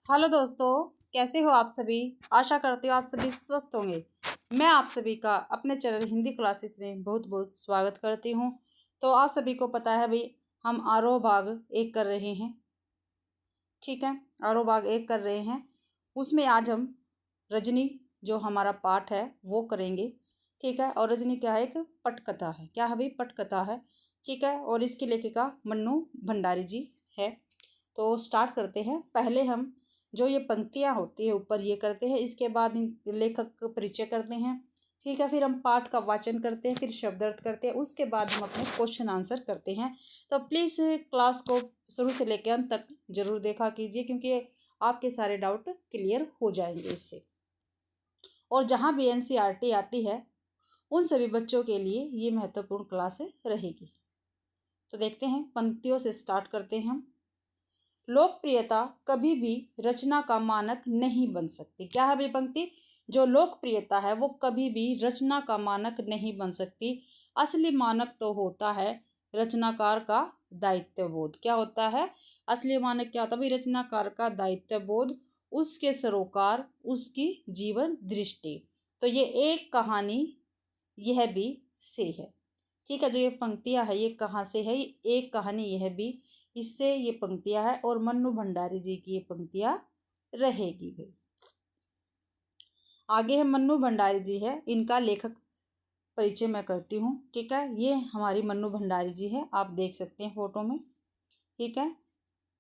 Hello दोस्तों, कैसे हो आप सभी। आशा करती हूँ आप सभी स्वस्थ होंगे। मैं आप सभी का अपने चैनल हिंदी क्लासेस में बहुत बहुत स्वागत करती हूँ। तो आप सभी को पता है भाई, हम आरोह भाग 1 कर रहे हैं। ठीक है, आरोह भाग 1 कर रहे हैं। उसमें आज हम रजनी जो हमारा पाठ है वो करेंगे। ठीक है, और रजनी क्या है, एक पटकथा है। क्या है भाई, पटकथा है। ठीक है, और इसकी लेखिका मन्नू भंडारी जी है। तो स्टार्ट करते हैं। पहले हम जो ये पंक्तियाँ होती है ऊपर ये करते हैं, इसके बाद लेखक का परिचय करते हैं। ठीक है, फिर हम पाठ का वाचन करते हैं, फिर शब्दार्थ करते हैं, उसके बाद हम अपने क्वेश्चन आंसर करते हैं। तो प्लीज़ क्लास को शुरू से लेकर अंत तक जरूर देखा कीजिए, क्योंकि आपके सारे डाउट क्लियर हो जाएंगे इससे। और जहाँ भी NCERT आती है उन सभी बच्चों के लिए ये महत्वपूर्ण क्लास रहेगी। तो देखते हैं, पंक्तियों से स्टार्ट करते हैं हम। लोकप्रियता कभी भी रचना का मानक नहीं बन सकती। क्या है भाई पंक्ति, जो लोकप्रियता है वो कभी भी रचना का मानक नहीं बन सकती। असली मानक तो होता है रचनाकार का दायित्वबोध। क्या होता है असली मानक, क्या होता है भाई, रचनाकार का दायित्वबोध, उसके सरोकार, उसकी जीवन दृष्टि। तो ये एक कहानी यह भी से है। ठीक है, जो ये पंक्तियां है ये कहाँ से है, एक कहानी यह भी, इससे ये पंक्तियां है, और मन्नू भंडारी जी की ये पंक्तियां रहेगी भाई। आगे है मन्नू भंडारी जी है, इनका लेखक परिचय मैं करती हूँ। ठीक है, ये हमारी मन्नू भंडारी जी है, आप देख सकते हैं फोटो में। ठीक है,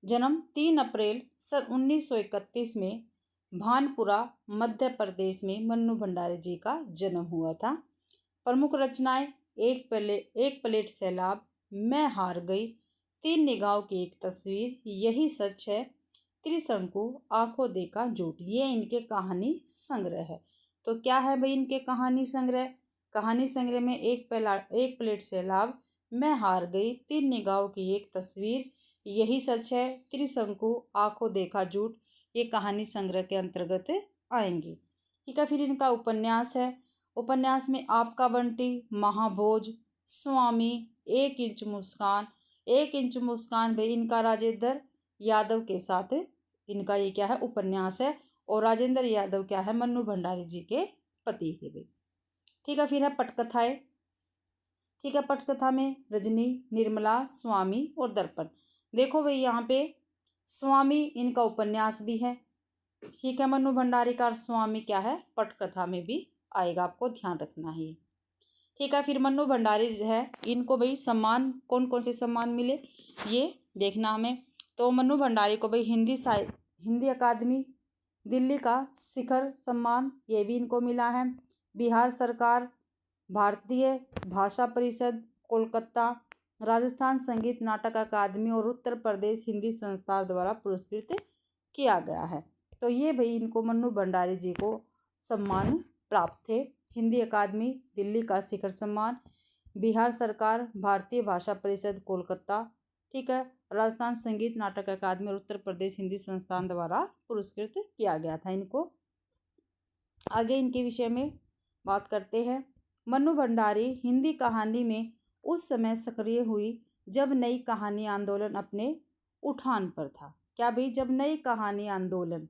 जन्म 3 अप्रैल सन 1931 में भानपुरा मध्य प्रदेश में मन्नू भंडारी जी का जन्म हुआ था। प्रमुख रचनाएं, एक प्लेट सैलाब, मैं हार गई, 3 निगाहों की एक तस्वीर, यही सच है, त्रिशंकु, आंखों देखा झूठ। ये इनके कहानी संग्रह है। तो क्या है भाई इनके कहानी संग्रह। कहानी संग्रह में एक प्लेट सैलाब, मैं हार गई, 3 निगाहों की एक तस्वीर, यही सच है, त्रिशंकु, आंखों देखा झूठ, ये कहानी संग्रह के अंतर्गत आएंगी। ठीक है, फिर इनका उपन्यास है। उपन्यास में आपका बंटी, महाभोज, स्वामी, 1 इंच मुस्कान। 1 इंच मुस्कान भाई इनका राजेंद्र यादव के साथ इनका ये क्या है, उपन्यास है। और राजेंद्र यादव क्या है, मन्नू भंडारी जी के पति थे भाई। ठीक है, फिर है पटकथाएं। ठीक है, पटकथा में रजनी, निर्मला, स्वामी और दर्पण। देखो भाई यहाँ पे स्वामी इनका उपन्यास भी है। ठीक है, मन्नू भंडारी का स्वामी क्या है, पटकथा में भी आएगा, आपको ध्यान रखना है। ठीक है, फिर मन्नू भंडारी है, इनको भाई सम्मान, कौन कौन से सम्मान मिले ये देखना हमें। तो मन्नू भंडारी को भाई हिंदी अकादमी दिल्ली का शिखर सम्मान ये भी इनको मिला है। बिहार सरकार, भारतीय भाषा परिषद कोलकाता, राजस्थान संगीत नाटक अकादमी और उत्तर प्रदेश हिंदी संस्थान द्वारा पुरस्कृत किया गया है। तो ये भाई इनको मन्नू भंडारी जी को सम्मान प्राप्त थे। हिंदी अकादमी दिल्ली का शिखर सम्मान, बिहार सरकार, भारतीय भाषा परिषद कोलकाता, ठीक है, राजस्थान संगीत नाटक अकादमी और उत्तर प्रदेश हिंदी संस्थान द्वारा पुरस्कृत किया गया था इनको। आगे इनके विषय में बात करते हैं। मन्नू भंडारी हिंदी कहानी में उस समय सक्रिय हुई जब नई कहानी आंदोलन अपने उठान पर था। क्या भाई, जब नई कहानी आंदोलन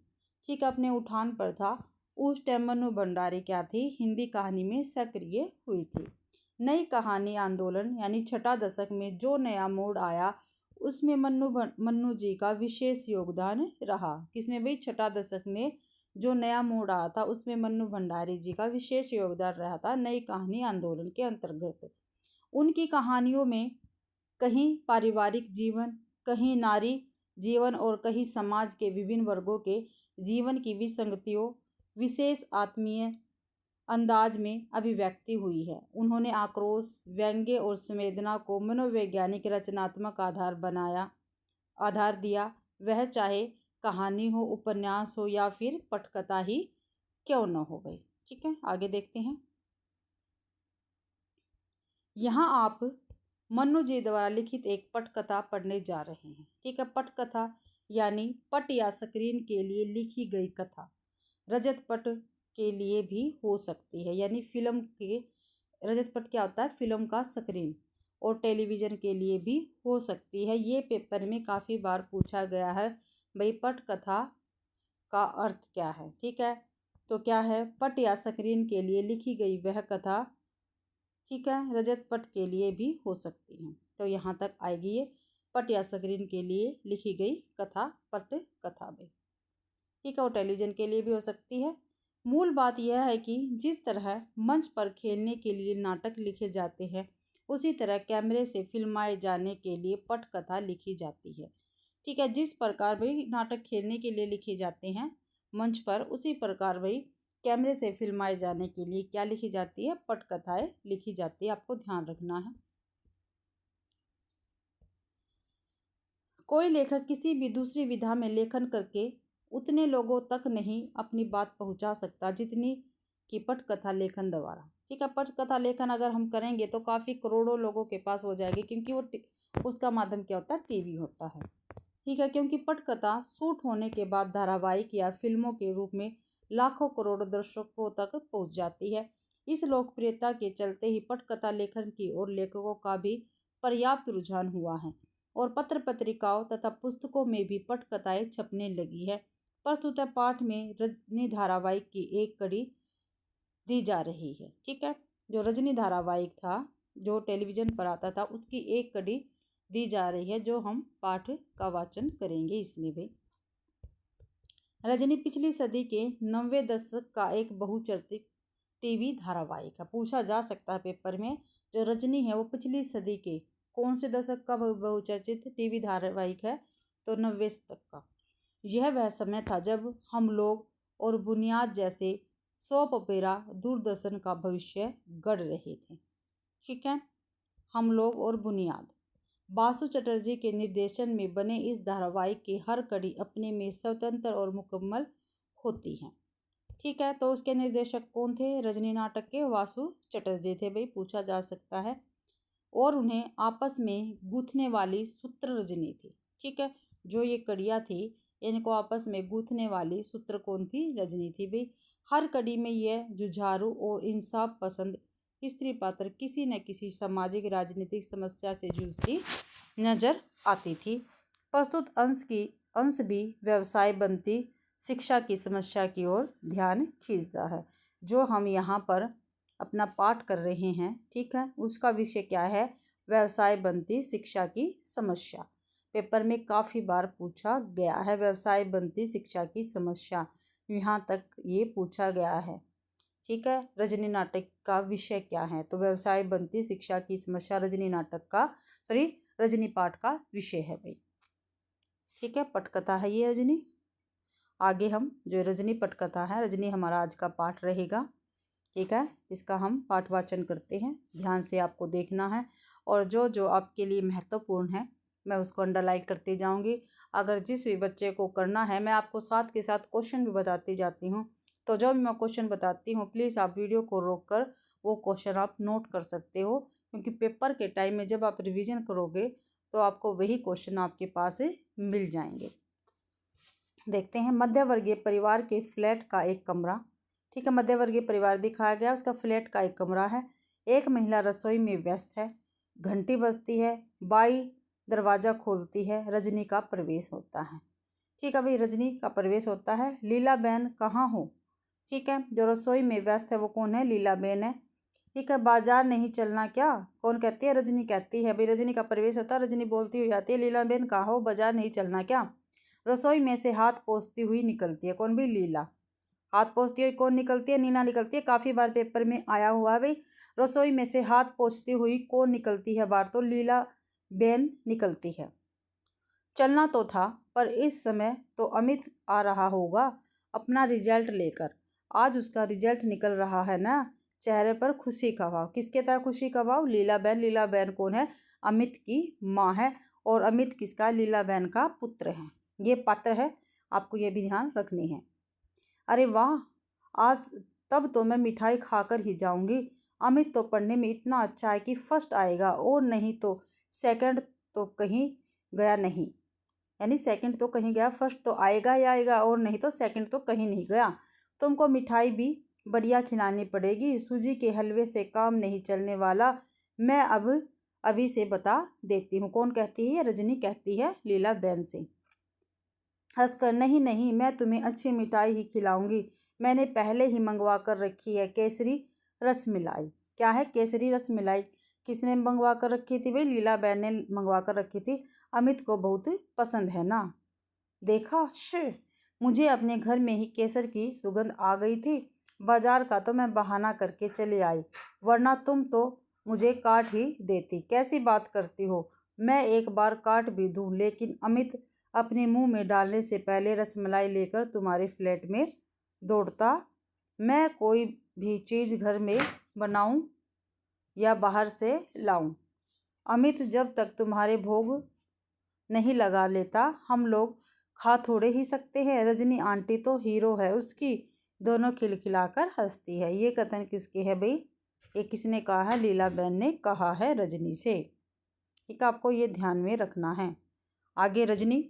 ठीक अपने उठान पर था, उस टाइम मन्नू भंडारी क्या थी, हिंदी कहानी में सक्रिय हुई थी। नई कहानी आंदोलन यानी छठा दशक में जो नया मोड़ आया उसमें मन्नू जी का विशेष योगदान रहा। किसमें भाई, छठा दशक में जो नया मोड़ आया था उसमें मन्नू भंडारी जी का विशेष योगदान रहा था नई कहानी आंदोलन के अंतर्गत। उनकी कहानियों में कहीं पारिवारिक जीवन, कहीं नारी जीवन और कहीं समाज के विभिन्न वर्गों के जीवन की विसंगतियों विशेष आत्मीय अंदाज में अभिव्यक्ति हुई है। उन्होंने आक्रोश, व्यंग्य और संवेदना को मनोवैज्ञानिक रचनात्मक आधार दिया, वह चाहे कहानी हो, उपन्यास हो या फिर पटकथा ही क्यों न हो गई। ठीक है, आगे देखते हैं। यहाँ आप मन्नू जी द्वारा लिखित एक पटकथा पढ़ने जा रहे हैं। ठीक है, पटकथा यानी पट या स्क्रीन के लिए लिखी गई कथा। रजत पट के लिए भी हो सकती है, यानी फिल्म के रजत पट क्या होता है, फिल्म का स्क्रीन, और टेलीविज़न के लिए भी हो सकती है। ये पेपर में काफ़ी बार पूछा गया है भाई, पटकथा का अर्थ क्या है। ठीक है, तो क्या है, पट या स्क्रीन के लिए लिखी गई वह कथा, ठीक है, रजत पट के लिए भी हो सकती है। तो यहाँ तक आएगी ये, पट या स्क्रीन के लिए लिखी गई कथा पट कथा में। ठीक है, और टेलीविज़न के लिए भी हो सकती है। मूल बात यह है कि जिस तरह मंच पर खेलने के लिए नाटक लिखे जाते हैं, उसी तरह कैमरे से फिल्माए जाने के लिए पटकथा लिखी जाती है। ठीक है, जिस प्रकार भाई नाटक खेलने के लिए लिखे जाते हैं मंच पर, उसी प्रकार भाई कैमरे से फिल्माए जाने के लिए क्या लिखी जाती है, पटकथाएं लिखी जाती है। आपको ध्यान रखना है। कोई लेखक किसी भी दूसरी विधा में लेखन करके उतने लोगों तक नहीं अपनी बात पहुंचा सकता जितनी कि पटकथा लेखन द्वारा। ठीक है, पटकथा लेखन अगर हम करेंगे तो काफ़ी करोड़ों लोगों के पास हो जाएगी, क्योंकि वो उसका माध्यम क्या होता है, टीवी होता है। ठीक है, क्योंकि पटकथा शूट होने के बाद धारावाहिक या फिल्मों के रूप में लाखों करोड़ों दर्शकों तक पहुंच जाती है। इस लोकप्रियता के चलते ही पटकथा लेखन की ओर लेखकों का भी पर्याप्त रुझान हुआ है और पत्र पत्रिकाओं तथा पुस्तकों में भी पटकथाएं छपने लगी है। प्रस्तुत पाठ में रजनी धारावाहिक की एक कड़ी दी जा रही है। ठीक है, जो रजनी धारावाहिक था, जो टेलीविज़न पर आता था, उसकी एक कड़ी दी जा रही है, जो हम पाठ का वाचन करेंगे इसमें भी। रजनी पिछली सदी के 90वें दशक का एक बहुचर्चित टीवी धारावाहिक है। पूछा जा सकता है पेपर में, जो रजनी है वो पिछली सदी के कौन से दशक का बहुचर्चित टीवी धारावाहिक है, तो 90 तक का। यह वह समय था जब हम लोग और बुनियाद जैसे सोप ओपेरा दूरदर्शन का भविष्य गढ़ रहे थे। ठीक है, हम लोग और बुनियाद। बासु चटर्जी के निर्देशन में बने इस धारावाहिक की हर कड़ी अपने में स्वतंत्र और मुकम्मल होती है। ठीक है, तो उसके निर्देशक कौन थे, रजनी नाटक के वासु चटर्जी थे भाई, पूछा जा सकता है। और उन्हें आपस में गूंथने वाली सूत्र रजनी थी। ठीक है, जो ये कड़ियाँ थी, इनको आपस में गूंथने वाली सूत्र कौन थी, रजनी थी भाई। हर कड़ी में यह जुझारू और इंसाफ पसंद स्त्री पात्र किसी न किसी सामाजिक राजनीतिक समस्या से जूझती नजर आती थी। प्रस्तुत अंश भी व्यवसाय बनती शिक्षा की समस्या की ओर ध्यान खींचता है। जो हम यहाँ पर अपना पाठ कर रहे हैं, ठीक है, उसका विषय क्या है, व्यवसाय बनती शिक्षा की समस्या। पेपर में काफ़ी बार पूछा गया है, व्यवसाय बनती शिक्षा की समस्या, यहाँ तक ये पूछा गया है। ठीक है, रजनी नाटक का विषय क्या है, तो व्यवसाय बनती शिक्षा की समस्या रजनी नाटक का रजनी पाठ का विषय है भाई। ठीक है, पटकथा है ये रजनी। आगे हम जो रजनी पटकथा है, रजनी हमारा आज का पाठ रहेगा। ठीक है, इसका हम पाठवाचन करते हैं, ध्यान से आपको देखना है, और जो जो आपके लिए महत्वपूर्ण है मैं उसको अंडरलाइन करती जाऊंगी। अगर जिस भी बच्चे को करना है, मैं आपको साथ के साथ क्वेश्चन भी बताती जाती हूँ, तो जब मैं क्वेश्चन बताती हूँ प्लीज़ आप वीडियो को रोककर वो क्वेश्चन आप नोट कर सकते हो, क्योंकि पेपर के टाइम में जब आप रिवीजन करोगे तो आपको वही क्वेश्चन आपके पास मिल जाएंगे। देखते हैं, मध्यवर्गीय परिवार के फ्लैट का एक कमरा। ठीक है, मध्यवर्गीय परिवार दिखाया गया, उसका फ्लैट का एक कमरा है। एक महिला रसोई में व्यस्त है, घंटी बजती है, बाई दरवाज़ा खोलती है, रजनी का प्रवेश होता है। ठीक है भाई, रजनी का प्रवेश होता है। लीला बहन कहाँ हो। ठीक है, जो रसोई में व्यस्त है वो कौन है, लीला बहन है। ठीक है, बाजार नहीं चलना क्या, कौन कहती है, रजनी कहती है भाई। रजनी का प्रवेश होता है, रजनी बोलती हुई आती है, लीला बहन कहाँ हो, बाजार नहीं चलना क्या। रसोई में से हाथ पोंछती हुई निकलती है, कौन भाई, लीला। हाथ पोंछती हुई कौन निकलती है, नीना निकलती है। काफ़ी बार पेपर में आया हुआ है भाई, रसोई में से हाथ पोंछती हुई कौन निकलती है बार, तो लीला बहन निकलती है। चलना तो था, पर इस समय तो अमित आ रहा होगा अपना रिजल्ट लेकर। आज उसका रिजल्ट निकल रहा है ना, चेहरे पर खुशी का भाव। किसके था खुशी का भाव, लीला बहन। लीला बहन कौन है, अमित की माँ है, और अमित किसका, लीला बहन का पुत्र है। ये पात्र है, आपको ये भी ध्यान रखनी है। अरे वाह, आज तब तो मैं मिठाई खाकर ही जाऊंगी। अमित तो पढ़ने में इतना अच्छा है कि फर्स्ट आएगा, और नहीं तो सेकंड तो कहीं गया नहीं। यानी सेकंड तो कहीं गया, फर्स्ट तो आएगा ही आएगा, और नहीं तो सेकंड तो कहीं नहीं गया। तुमको मिठाई भी बढ़िया खिलानी पड़ेगी, सूजी के हलवे से काम नहीं चलने वाला, मैं अब अभी से बता देती हूँ। कौन कहती है, रजनी कहती है लीला बहन से। हंसकर, नहीं नहीं, मैं तुम्हें अच्छी मिठाई ही खिलाऊंगी, मैंने पहले ही मंगवा कर रखी है केसरी रसमलाई। क्या है केसरी रसमलाई? किसने मंगवा कर रखी थी भाई? लीला बहन ने मंगवा कर रखी थी। अमित को बहुत पसंद है ना। देखा, मुझे अपने घर में ही केसर की सुगंध आ गई थी। बाजार का तो मैं बहाना करके चले आई, वरना तुम तो मुझे काट ही देती। कैसी बात करती हो? मैं एक बार काट भी दूं, लेकिन अमित अपने मुंह में डालने से पहले रसमलाई लेकर तुम्हारे फ्लैट में दौड़ता। मैं कोई भी चीज़ घर में बनाऊं या बाहर से लाऊं, अमित जब तक तुम्हारे भोग नहीं लगा लेता, हम लोग खा थोड़े ही सकते हैं। रजनी आंटी तो हीरो है उसकी। दोनों खिलखिलाकर हंसती है। ये कथन किसके है भाई? ये किसने कहा है? लीला बहन ने कहा है रजनी से। ठीक है, आपको ये ध्यान में रखना है। आगे, रजनी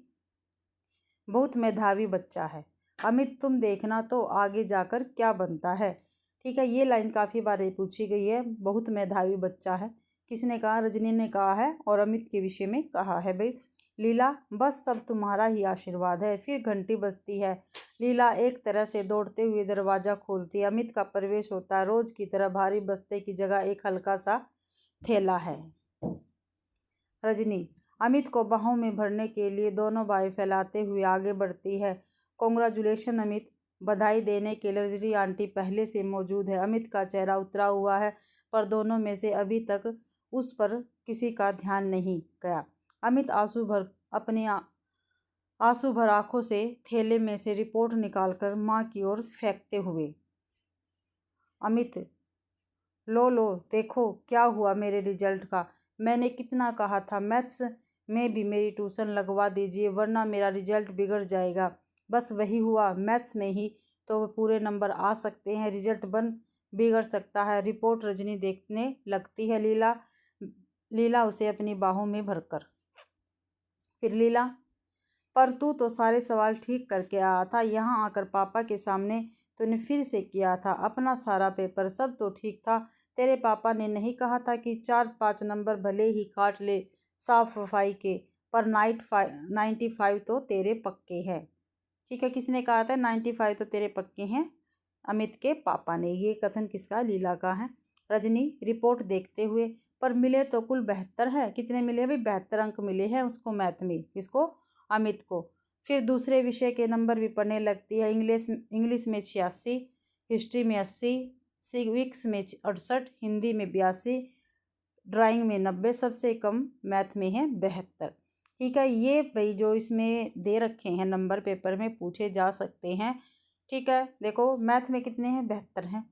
बहुत मेधावी बच्चा है। अमित तुम देखना तो आगे जाकर क्या बनता है। ठीक है, ये लाइन काफ़ी बार पूछी गई है। बहुत मेधावी बच्चा है, किसने कहा? रजनी ने कहा है और अमित के विषय में कहा है भाई। लीला, बस सब तुम्हारा ही आशीर्वाद है। फिर घंटी बजती है। लीला एक तरह से दौड़ते हुए दरवाज़ा खोलती है। अमित का प्रवेश होता है। रोज की तरह भारी बस्ते की जगह एक हल्का सा थैला है। रजनी अमित को बाहों में भरने के लिए दोनों बाहें फैलाते हुए आगे बढ़ती है। कॉन्ग्रेचुलेशन अमित। बधाई देने के लिए रजनी आंटी पहले से मौजूद है। अमित का चेहरा उतरा हुआ है, पर दोनों में से अभी तक उस पर किसी का ध्यान नहीं गया। अमित आंसू भर आंखों से थैले में से रिपोर्ट निकालकर माँ की ओर फेंकते हुए, अमित, लो देखो क्या हुआ मेरे रिजल्ट का। मैंने कितना कहा था, मैथ्स में भी मेरी ट्यूशन लगवा दीजिए, वरना मेरा रिजल्ट बिगड़ जाएगा। बस वही हुआ, मैथ्स में ही तो पूरे नंबर आ सकते हैं, रिजल्ट बिगड़ सकता है। रिपोर्ट रजनी देखने लगती है। लीला उसे अपनी बाहों में भरकर। फिर लीला, पर तू तो सारे सवाल ठीक करके आया था। यहाँ आकर पापा के सामने तूने फिर से किया था अपना सारा पेपर। सब तो ठीक था। तेरे पापा ने नहीं कहा था कि 4-5 नंबर भले ही काट ले साफ सफाई के, पर 95 तो तेरे पक्के हैं। ठीक है, किसने कहा था 95 तो तेरे पक्के हैं? अमित के पापा ने। ये कथन किसका? लीला का है। रजनी रिपोर्ट देखते हुए, पर मिले तो कुल 72 है। कितने मिले भाई? 72 अंक मिले हैं उसको मैथ में। किसको? अमित को। फिर दूसरे विषय के नंबर भी पढ़ने लगती है। इंग्लिश में 86, हिस्ट्री में 80, सिविक्स में 68, हिंदी में 82, ड्राइंग में 90, सबसे कम मैथ में है 72। ठीक है, ये भाई जो इसमें दे रखे हैं नंबर पेपर में पूछे जा सकते हैं। ठीक है, देखो मैथ में कितने हैं? 72 हैं।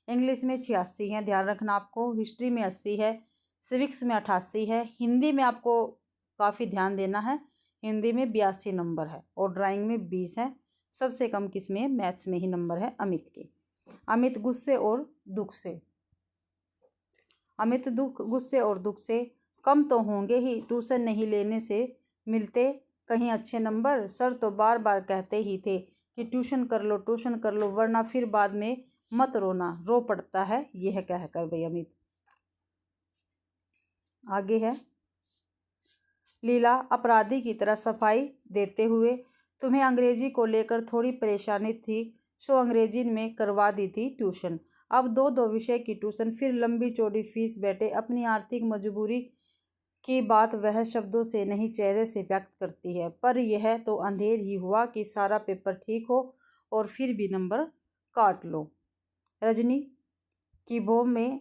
इंग्लिश में 86 हैं, ध्यान रखना आपको। हिस्ट्री में 80 है, सिविक्स में 88 है, हिंदी में आपको काफ़ी ध्यान देना है, हिंदी में 82 नंबर है, और ड्राइंग में 20 है। सबसे कम किस में? मैथ्स में ही नंबर है अमित के। अमित गुस्से और दुख से कम तो होंगे ही। ट्यूशन नहीं लेने से मिलते कहीं अच्छे नंबर। सर तो बार बार कहते ही थे कि ट्यूशन कर लो, वरना फिर बाद में मत रोना, रो पड़ता है। यह कहकर भाई अमित। आगे है लीला अपराधी की तरह सफाई देते हुए, तुम्हें अंग्रेजी को लेकर थोड़ी परेशानी थी, सो अंग्रेजी में करवा दी थी ट्यूशन। अब दो विषय की ट्यूशन, फिर लंबी चौड़ी फीस। बेटे, अपनी आर्थिक मजबूरी की बात वह शब्दों से नहीं चेहरे से व्यक्त करती है, पर यह तो अंधेर ही हुआ कि सारा पेपर ठीक हो और फिर भी नंबर काट लो। रजनी की भौं में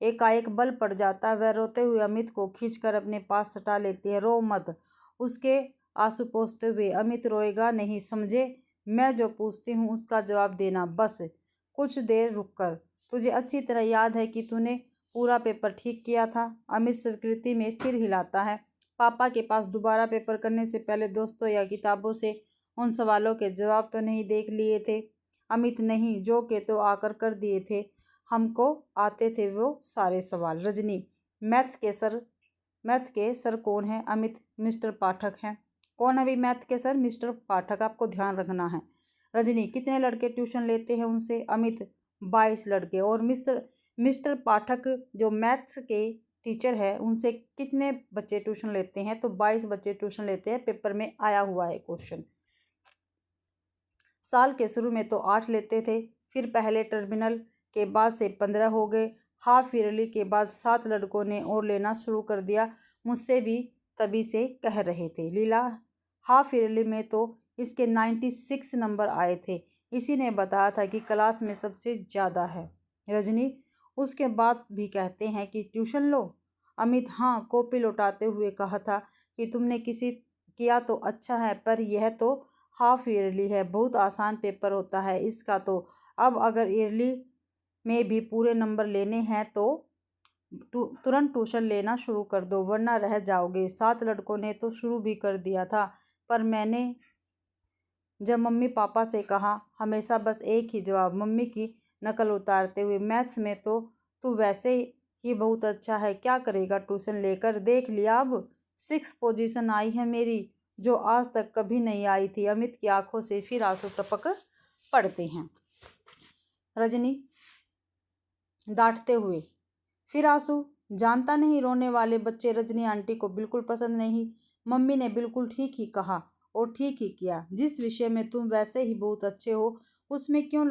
एकाएक बल पड़ जाता है। वह रोते हुए अमित को खींचकर अपने पास सटा लेती है। रो मत, उसके आंसू पोंछते हुए। अमित रोएगा नहीं, समझे? मैं जो पूछती हूँ उसका जवाब देना, बस कुछ देर रुककर। तुझे अच्छी तरह याद है कि तूने पूरा पेपर ठीक किया था। अमित स्वीकृति में सिर हिलाता है। पापा के पास दोबारा पेपर करने से पहले दोस्तों या किताबों से उन सवालों के जवाब तो नहीं देख लिए थे? अमित, नहीं, जो के तो आकर कर दिए थे, हमको आते थे वो सारे सवाल। रजनी, मैथ के सर कौन है? अमित, मिस्टर पाठक हैं। कौन है भी मैथ के सर? मिस्टर पाठक, आपको ध्यान रखना है। रजनी, कितने लड़के ट्यूशन लेते हैं उनसे? अमित, 22 लड़के। और मिस्टर पाठक जो मैथ्स के टीचर है, उनसे कितने बच्चे ट्यूशन लेते हैं? तो 22 बच्चे ट्यूशन लेते हैं। पेपर में आया हुआ है क्वेश्चन। साल के शुरू में तो 8 लेते थे, फिर पहले टर्मिनल के बाद से 15 हो गए। हाफ ईयरली के बाद 7 लड़कों ने और लेना शुरू कर दिया। मुझसे भी तभी से कह रहे थे। लीला, हाफ ईयरली में तो इसके 96 नंबर आए थे। इसी ने बताया था कि क्लास में सबसे ज़्यादा है। रजनी, उसके बाद भी कहते हैं कि ट्यूशन लो। अमित, हाँ, कॉपी लौटाते हुए कहा था कि तुमने किसी किया तो अच्छा है, पर यह तो हाफ ईयरली है, बहुत आसान पेपर होता है इसका तो। अब अगर ईयरली में भी पूरे नंबर लेने हैं तो तुरंत ट्यूशन लेना शुरू कर दो, वरना रह जाओगे। 7 लड़कों ने तो शुरू भी कर दिया था, पर मैंने जब मम्मी पापा से कहा, हमेशा बस एक ही जवाब, मम्मी की नकल उतारते हुए, मैथ्स में तो तू वैसे ही बहुत अच्छा है, क्या करेगा ट्यूशन लेकर। देख लिया, अब 6 पोजीशन आई है मेरी, जो आज तक कभी नहीं आई थी। अमित की आंखों से फिर आंसू टपक पड़ते हैं। रजनी डांटते हुए, फिर आंसू? जानता नहीं, रोने वाले बच्चे रजनी आंटी को बिल्कुल पसंद नहीं। मम्मी ने बिल्कुल ठीक ही कहा और ठीक ही किया। जिस विषय में तुम वैसे ही बहुत अच्छे हो, उसमें क्यों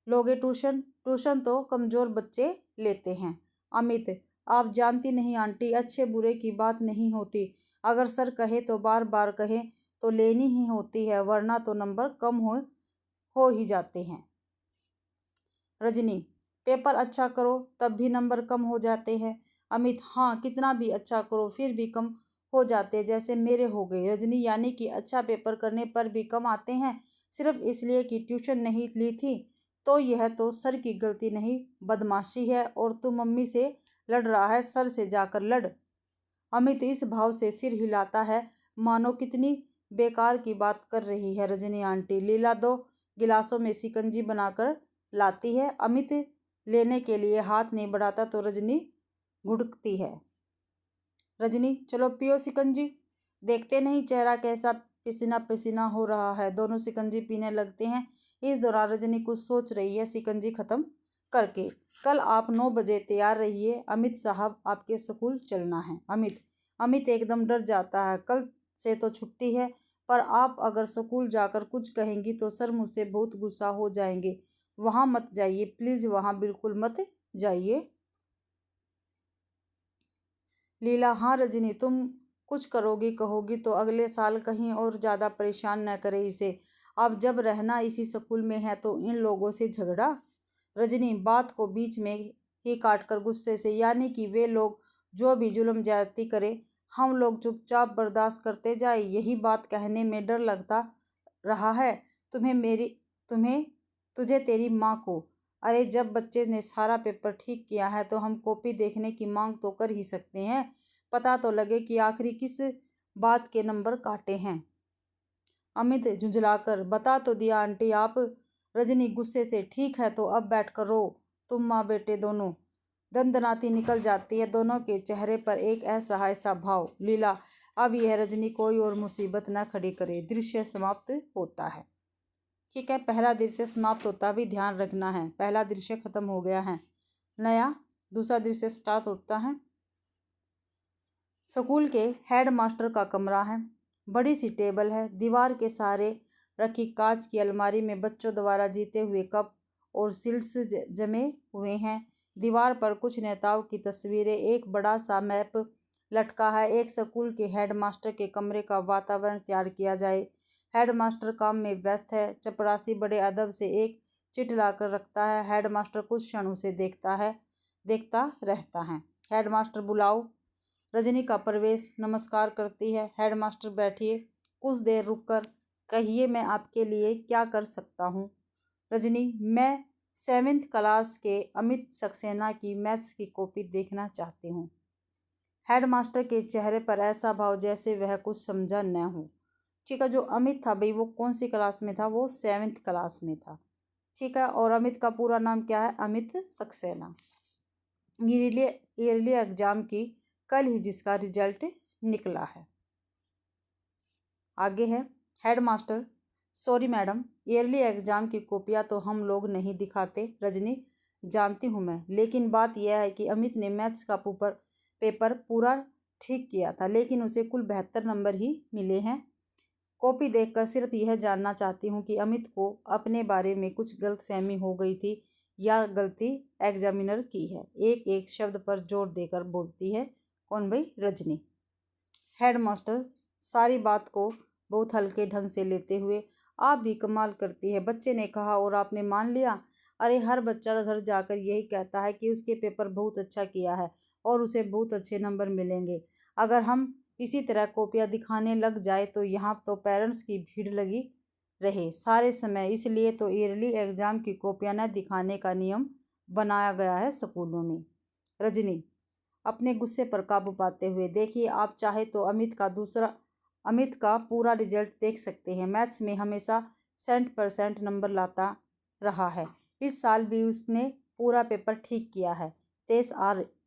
लोगे ट्यूशन? ट्यूशन तो कमज़ोर बच्चे लेते हैं। अमित, आप जानती नहीं आंटी, अच्छे बुरे की बात नहीं होती। अगर सर कहे तो बार बार कहे तो लेनी ही होती है, वरना तो नंबर कम हो ही जाते हैं। रजनी, पेपर अच्छा करो तब भी नंबर कम हो जाते हैं। अमित, हाँ, कितना भी अच्छा करो फिर भी कम हो जाते, जैसे मेरे हो गए। रजनी, यानी कि अच्छा पेपर करने पर भी कम आते हैं, सिर्फ इसलिए कि ट्यूशन नहीं ली थी? तो यह तो सर की गलती नहीं, बदमाशी है। और तू मम्मी से लड़ रहा है, सर से जाकर लड़। अमित इस भाव से सिर हिलाता है मानो कितनी बेकार की बात कर रही है रजनी आंटी। लीला 2 गिलासों में शिकंजी बनाकर लाती है। अमित लेने के लिए हाथ नहीं बढ़ाता तो रजनी घुड़कती है। रजनी, चलो पियो शिकंजी। देखते नहीं चेहरा कैसा पसीना पसीना हो रहा है। दोनों शिकंजी पीने लगते हैं। इस दौरान रजनी कुछ सोच रही है शिकंजी खत्म करके। कल आप 9 बजे तैयार रहिए, अमित साहब, आपके स्कूल चलना है। अमित एकदम डर जाता है। कल से तो छुट्टी है, पर आप अगर स्कूल जाकर कुछ कहेंगी तो सर मुझसे बहुत गुस्सा हो जाएंगे। वहाँ मत जाइए प्लीज़, वहाँ बिल्कुल मत जाइए। लीला, हाँ रजनी, तुम कुछ करोगी कहोगी तो अगले साल कहीं और ज़्यादा परेशान न करे इसे। अब जब रहना इसी स्कूल में है तो इन लोगों से झगड़ा। रजनी बात को बीच में ही काटकर गुस्से से, यानी कि वे लोग जो भी जुल्म ज्यादती करे हम लोग चुपचाप बर्दाश्त करते जाए, यही बात कहने में डर लगता रहा है तुम्हें तुझे तेरी माँ को। अरे जब बच्चे ने सारा पेपर ठीक किया है तो हम कॉपी देखने की मांग तो कर ही सकते हैं, पता तो लगे कि आखिरी किस बात के नंबर काटे हैं। अमित झुंझलाकर, बता तो दिया आंटी आप। रजनी गुस्से से, ठीक है तो अब बैठ कर रो, तुम माँ बेटे दोनों। दंदनाती निकल जाती है दोनों के चेहरे पर एक असहाय सा भाव। लीला, अब यह रजनी कोई और मुसीबत न खड़ी करे। दृश्य समाप्त होता है। ठीक है, पहला दृश्य समाप्त होता भी ध्यान रखना है। पहला दृश्य खत्म हो गया है, नया दूसरा दृश्य स्टार्ट होता है। स्कूल के हेड मास्टर का कमरा है। बड़ी सी टेबल है, दीवार के सहारे रखी कांच की अलमारी में बच्चों द्वारा जीते हुए कप और शील्ड्स जमे हुए हैं। दीवार पर कुछ नेताओं की तस्वीरें, एक बड़ा सा मैप लटका है। एक स्कूल के हेड मास्टर के कमरे का वातावरण तैयार किया जाए। हेड मास्टर काम में व्यस्त है। चपरासी बड़े अदब से एक चिट लाकर रखता है। हेड मास्टर कुछ क्षण उसे देखता रहता है। हेड मास्टर, बुलाओ। रजनी का प्रवेश। नमस्कार करती है। हेडमास्टर, बैठिए। कुछ देर रुककर कहिए, मैं आपके लिए क्या कर सकता हूँ? रजनी, मैं 7th क्लास के अमित सक्सेना की मैथ्स की कॉपी देखना चाहती हूँ। हेडमास्टर के चेहरे पर ऐसा भाव जैसे वह कुछ समझा न हो। ठीक है, जो अमित था भाई वो कौन सी क्लास में था? वो 7th क्लास में था। ठीक है, और अमित का पूरा नाम क्या है? अमित सक्सेना। ईयरली एग्जाम की कल ही जिसका रिजल्ट निकला है। आगे है headmaster, sorry madam, yearly exam की कॉपियाँ तो हम लोग नहीं दिखाते। रजनी, जानती हूँ मैं, लेकिन बात यह है कि अमित ने मैथ्स का पेपर पूरा ठीक किया था, लेकिन उसे कुल 72 नंबर ही मिले हैं। कॉपी देखकर सिर्फ यह जानना चाहती हूँ कि अमित को अपने बारे में कुछ गलतफहमी हो गई थी या गलती एग्जामिनर की है। एक एक शब्द पर जोर देकर बोलती है। कौन भाई? रजनी। हेडमास्टर सारी बात को बहुत हल्के ढंग से लेते हुए, आप भी कमाल करती है, बच्चे ने कहा और आपने मान लिया। अरे हर बच्चा घर जाकर यही कहता है कि उसके पेपर बहुत अच्छा किया है और उसे बहुत अच्छे नंबर मिलेंगे। अगर हम इसी तरह कॉपियाँ दिखाने लग जाए तो यहाँ तो पेरेंट्स की भीड़ लगी रहे सारे समय। इसलिए तो ईयरली एग्जाम की कॉपियाँ न दिखाने का नियम बनाया गया है स्कूलों में। रजनी अपने गुस्से पर काबू पाते हुए, देखिए आप चाहे तो अमित का पूरा रिजल्ट देख सकते हैं। मैथ्स में हमेशा 100% नंबर लाता रहा है। इस साल भी उसने पूरा पेपर ठीक किया है। 23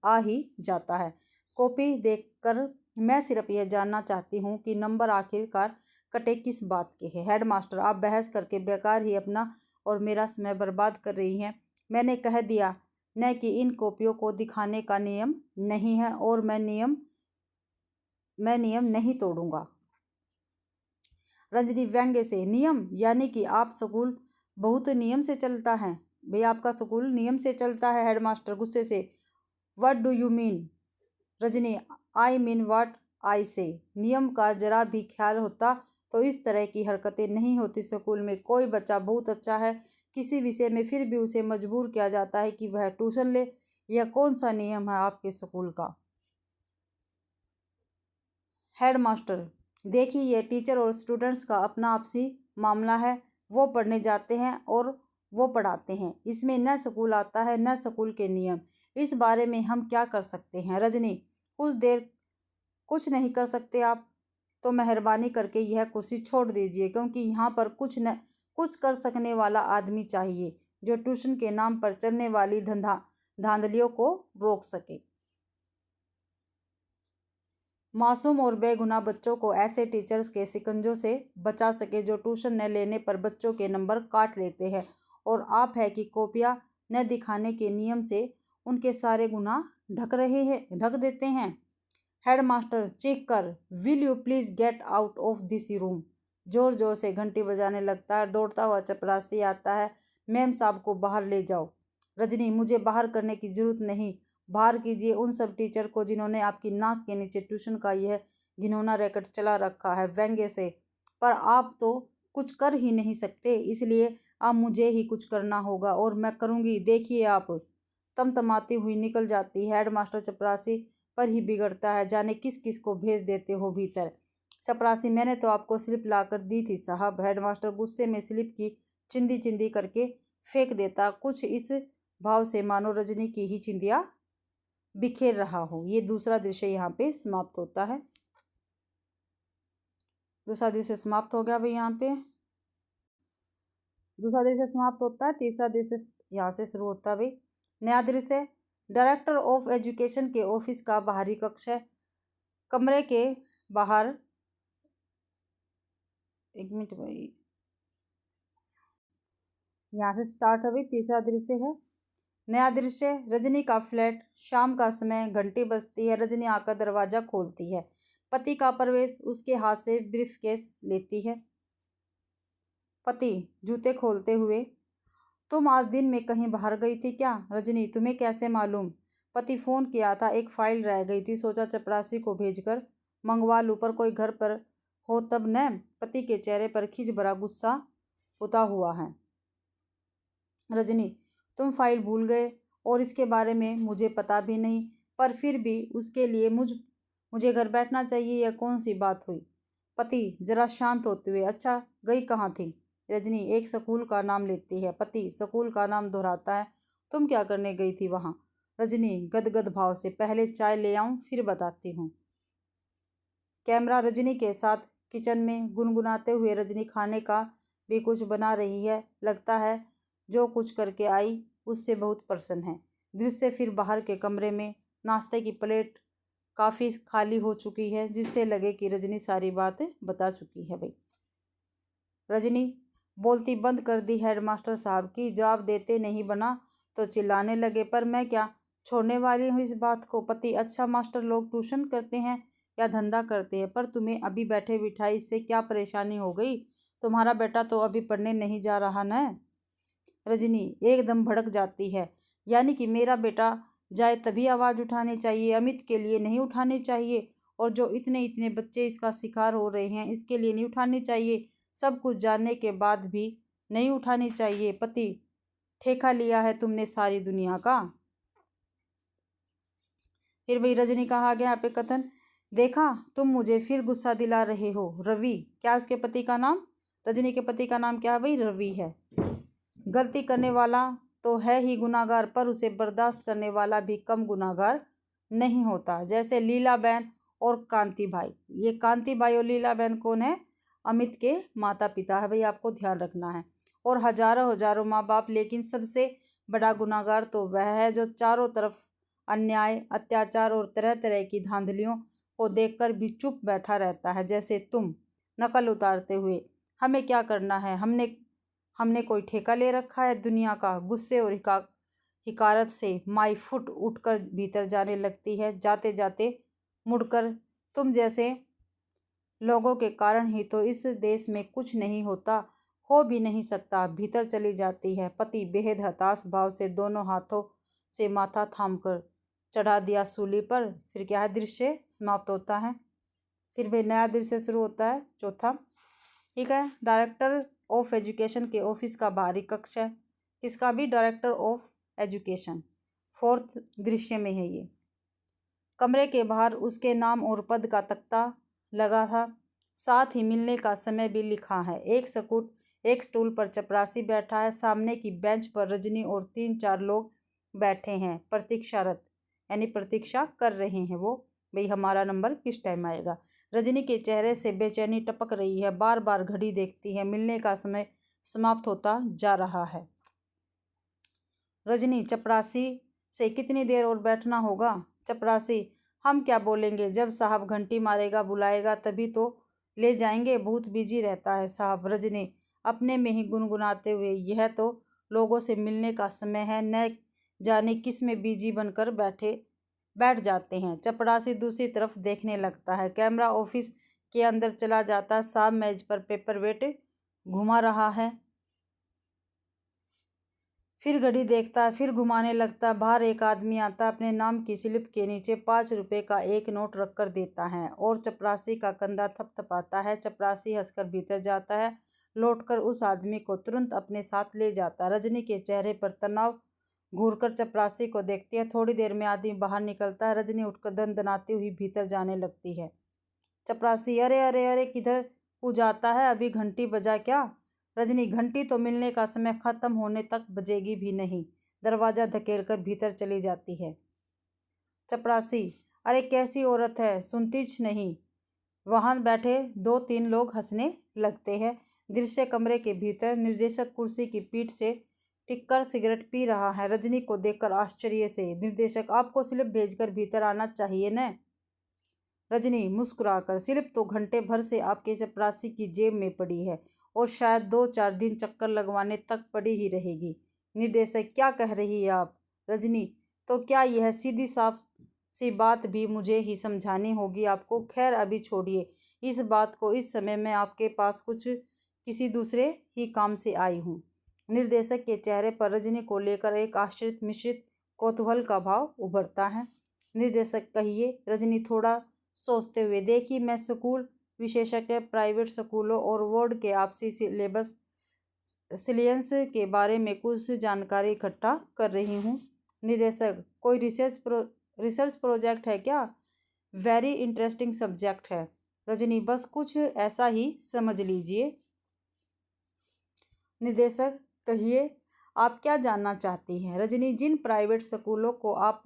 आ ही जाता है। कॉपी देखकर मैं सिर्फ यह जानना चाहती हूँ कि नंबर आखिरकार कटे किस बात के हैं। हेडमास्टर आप बहस करके बेकार ही अपना और मेरा समय बर्बाद कर रही हैं। मैंने कह दिया न कि इन कॉपियों को दिखाने का नियम नहीं है और मैं नियम नहीं तोड़ूंगा। रजनी व्यंग्य से, नियम यानी कि आप स्कूल बहुत नियम से चलता है? भाई आपका स्कूल नियम से चलता है? हेडमास्टर गुस्से से, what do you mean? Rajni I mean what I से। नियम का जरा भी ख्याल होता तो इस तरह की हरकतें नहीं होती। स्कूल में कोई बच्चा बहुत अच्छा है किसी विषय में, फिर भी उसे मजबूर किया जाता है कि वह ट्यूशन ले। यह कौन सा नियम है आपके स्कूल का? हेडमास्टर देखिए, यह टीचर और स्टूडेंट्स का अपना आपसी मामला है। वो पढ़ने जाते हैं और वो पढ़ाते हैं। इसमें न स्कूल आता है न स्कूल के नियम। इस बारे में हम क्या कर सकते हैं? रजनी कुछ देर कुछ नहीं कर सकते आप तो मेहरबानी करके यह कुर्सी छोड़ दीजिए, क्योंकि यहाँ पर कुछ कर सकने वाला आदमी चाहिए जो ट्यूशन के नाम पर चलने वाली धांधलियों को रोक सके, मासूम और बेगुनाह बच्चों को ऐसे टीचर्स के शिकंजों से बचा सके जो ट्यूशन न लेने पर बच्चों के नंबर काट लेते हैं। और आप है कि कॉपियाँ न दिखाने के नियम से उनके सारे गुनाह ढक देते हैं। हेडमास्टर चीख कर, will you please get out of this room? जोर जोर से घंटी बजाने लगता है। दौड़ता हुआ चपरासी आता है। मैम साहब को बाहर ले जाओ। रजनी मुझे बाहर करने की जरूरत नहीं। बाहर कीजिए उन सब टीचर को जिन्होंने आपकी नाक के नीचे ट्यूशन का यह घिनौना रैकेट चला रखा है। व्यंग्य से, पर आप तो कुछ कर ही नहीं सकते, इसलिए अब मुझे ही कुछ करना होगा और मैं करूँगी। देखिए आप। तमतमाती हुई निकल जाती है। हेडमास्टर चपरासी पर ही बिगड़ता है, जाने किस किस को भेज देते हो भीतर। चपरासी मैंने तो आपको स्लिप ला कर दी थी साहब। हेडमास्टर गुस्से में स्लिप की चिंदी चिंदी करके फेंक देता, कुछ इस भाव से मानो रजनी की ही चिंदिया बिखेर रहा हो। ये दूसरा दृश्य यहाँ पे समाप्त होता है। दूसरा दृश्य समाप्त हो गया भाई। यहाँ पे दूसरा दृश्य समाप्त होता है। तीसरा दृश्य यहाँ से शुरू होता है भाई। नया दृश्य, डायरेक्टर ऑफ एजुकेशन के ऑफिस का बाहरी कक्ष है। कमरे के बाहर, एक मिनट भाई, यहाँ से स्टार्ट है भाई। तीसरा दृश्य है। नया दृश्य, रजनी का फ्लैट। शाम का समय, घंटी बजती है। रजनी आकर दरवाजा खोलती है। पति का प्रवेश। उसके हाथ से ब्रीफकेस लेती है। पति जूते खोलते हुए, तुम आज दिन में कहीं बाहर गई थी क्या? रजनी तुम्हें कैसे मालूम? पति फोन किया था, एक फाइल रह गई थी, सोचा चपरासी को भेजकर मंगवा लूँ, पर कोई घर पर हो तब न। पति के चेहरे पर खिंच भरा गुस्सा पुता हुआ है। रजनी तुम फाइल भूल गए और इसके बारे में मुझे पता भी नहीं, पर फिर भी उसके लिए मुझे घर बैठना चाहिए। यह कौन सी बात हुई? पति जरा शांत होते हुए, अच्छा गई कहाँ थी? रजनी एक स्कूल का नाम लेती है। पति स्कूल का नाम दोहराता है। तुम क्या करने गई थी वहाँ? रजनी गदगद भाव से, पहले चाय ले आऊं फिर बताती हूँ। कैमरा रजनी के साथ किचन में। गुनगुनाते हुए रजनी खाने का भी कुछ बना रही है। लगता है जो कुछ करके आई उससे बहुत प्रसन्न है। दृश्य फिर बाहर के कमरे में। नाश्ते की प्लेट काफ़ी खाली हो चुकी है, जिससे लगे कि रजनी सारी बात बता चुकी है भाई। रजनी बोलती बंद कर दी। हेडमास्टर साहब की जवाब देते नहीं बना तो चिल्लाने लगे, पर मैं क्या छोड़ने वाली हूँ इस बात को? पति अच्छा मास्टर लोग ट्यूशन करते हैं, या धंधा करते हैं, पर तुम्हें अभी बैठे बिठाई इससे क्या परेशानी हो गई? तुम्हारा बेटा तो अभी पढ़ने नहीं जा रहा न? रजनी एकदम भड़क जाती है। यानी कि मेरा बेटा जाए तभी आवाज़ उठानी चाहिए, अमित के लिए नहीं उठानी चाहिए? और जो इतने इतने बच्चे इसका शिकार हो रहे हैं इसके लिए नहीं उठानी चाहिए? सब कुछ जानने के बाद भी नहीं उठानी चाहिए? पति, ठेका लिया है तुमने सारी दुनिया का। फिर भाई रजनी का आ गया यहाँ पे कथन। देखा, तुम मुझे फिर गुस्सा दिला रहे हो। रवि, क्या उसके पति का नाम, रजनी के पति का नाम क्या है भाई? रवि है। गलती करने वाला तो है ही गुनाहगार, पर उसे बर्दाश्त करने वाला भी कम गुनाहगार नहीं होता। जैसे लीला बहन और कांति भाई। ये कांति भाई और लीला बहन कौन है? अमित के माता पिता है भाई, आपको ध्यान रखना है। और हजारों हजारों माँ बाप, लेकिन सबसे बड़ा गुनाहगार तो वह है जो चारों तरफ अन्याय, अत्याचार और तरह तरह की धांधलियों को देखकर भी चुप बैठा रहता है, जैसे तुम नकल उतारते हुए। हमें क्या करना है? हमने कोई ठेका ले रखा है दुनिया का? गुस्से और हिकारत से माई फुट उठकर भीतर जाने लगती है। जाते जाते मुड़कर, तुम जैसे लोगों के कारण ही तो इस देश में कुछ नहीं होता, हो भी नहीं सकता। भीतर चली जाती है। पति बेहद हताश भाव से दोनों हाथों से माथा थामकर चढ़ा दिया सूली पर। फिर क्या है? दृश्य समाप्त होता है। फिर वे नया दृश्य शुरू होता है, चौथा। ठीक है। डायरेक्टर ऑफ एजुकेशन के ऑफिस का बाहरी कक्ष है। इसका भी डायरेक्टर ऑफ एजुकेशन, फोर्थ दृश्य में है ये। कमरे के बाहर उसके नाम और पद का तख्ता लगा था, साथ ही मिलने का समय भी लिखा है। एक स्टूल पर चपरासी बैठा है। सामने की बेंच पर रजनी और 3-4 लोग बैठे हैं, प्रतीक्षारत, यानी प्रतीक्षा कर रहे हैं वो, भाई हमारा नंबर किस टाइम आएगा। रजनी के चेहरे से बेचैनी टपक रही है, बार बार घड़ी देखती है। मिलने का समय समाप्त होता जा रहा है। रजनी चपरासी से कितनी देर और बैठना होगा? चपरासी, हम क्या बोलेंगे? जब साहब घंटी मारेगा बुलाएगा तभी तो ले जाएंगे, बहुत बिजी रहता है साहब। रजनी अपने में ही गुनगुनाते हुए, यह तो लोगों से मिलने का समय है, न जाने किस में बिजी बनकर बैठ जाते हैं। चपरासी दूसरी तरफ देखने लगता है। कैमरा ऑफिस के अंदर चला जाता। साहब मेज पर पेपर वेट घुमा रहा है, फिर घड़ी देखता है, फिर घुमाने लगता। बाहर एक आदमी आता, अपने नाम की स्लिप के नीचे 5 रुपए का एक नोट रख कर देता है और चपरासी का कंधा थपथपाता है। चपरासी हंसकर भीतर जाता है, लौटकर उस आदमी को तुरंत अपने साथ ले जाता। रजनी के चेहरे पर तनाव घूरकर चपरासी को देखती है। थोड़ी देर में आदमी बाहर निकलता है। रजनी उठकर दनदनाती हुई भीतर जाने लगती है। चपरासी, अरे अरे अरे, किधर को जाता है? अभी घंटी बजा क्या? रजनी, घंटी तो मिलने का समय खत्म होने तक बजेगी भी नहीं। दरवाजा धकेलकर भीतर चली जाती है। चपरासी, अरे कैसी औरत है, सुनतीच नहीं। वहां बैठे 2-3 लोग हंसने लगते हैं। दृश्य कमरे के भीतर। निर्देशक कुर्सी की पीठ से टिककर सिगरेट पी रहा है। रजनी को देखकर आश्चर्य से, निर्देशक, आपको स्लिप भेजकर भीतर आना चाहिए न? रजनी मुस्कुराकर, स्लिप तो घंटे भर से आपके चपरासी की जेब में पड़ी है और शायद 2-4 दिन चक्कर लगवाने तक पड़ी ही रहेगी। निर्देशक, क्या कह रही है आप? रजनी, तो क्या यह सीधी साफ सी बात भी मुझे ही समझानी होगी आपको? खैर अभी छोड़िए इस बात को, इस समय मैं आपके पास किसी दूसरे ही काम से आई हूँ। निर्देशक के चेहरे पर रजनी को लेकर एक आश्चर्य मिश्रित कौतूहल का भाव उभरता है। निर्देशक, कहिए। रजनी थोड़ा सोचते हुए, देखिए मैं स्कूल विशेषज्ञ, प्राइवेट स्कूलों और बोर्ड के आपसी सिलेबस सिलियंस के बारे में कुछ जानकारी इकट्ठा कर रही हूँ। निर्देशक, कोई रिसर्च प्रोजेक्ट है क्या? वेरी इंटरेस्टिंग सब्जेक्ट है। रजनी, बस कुछ ऐसा ही समझ लीजिए। निर्देशक, कहिए आप क्या जानना चाहती हैं? रजनी, जिन प्राइवेट स्कूलों को आप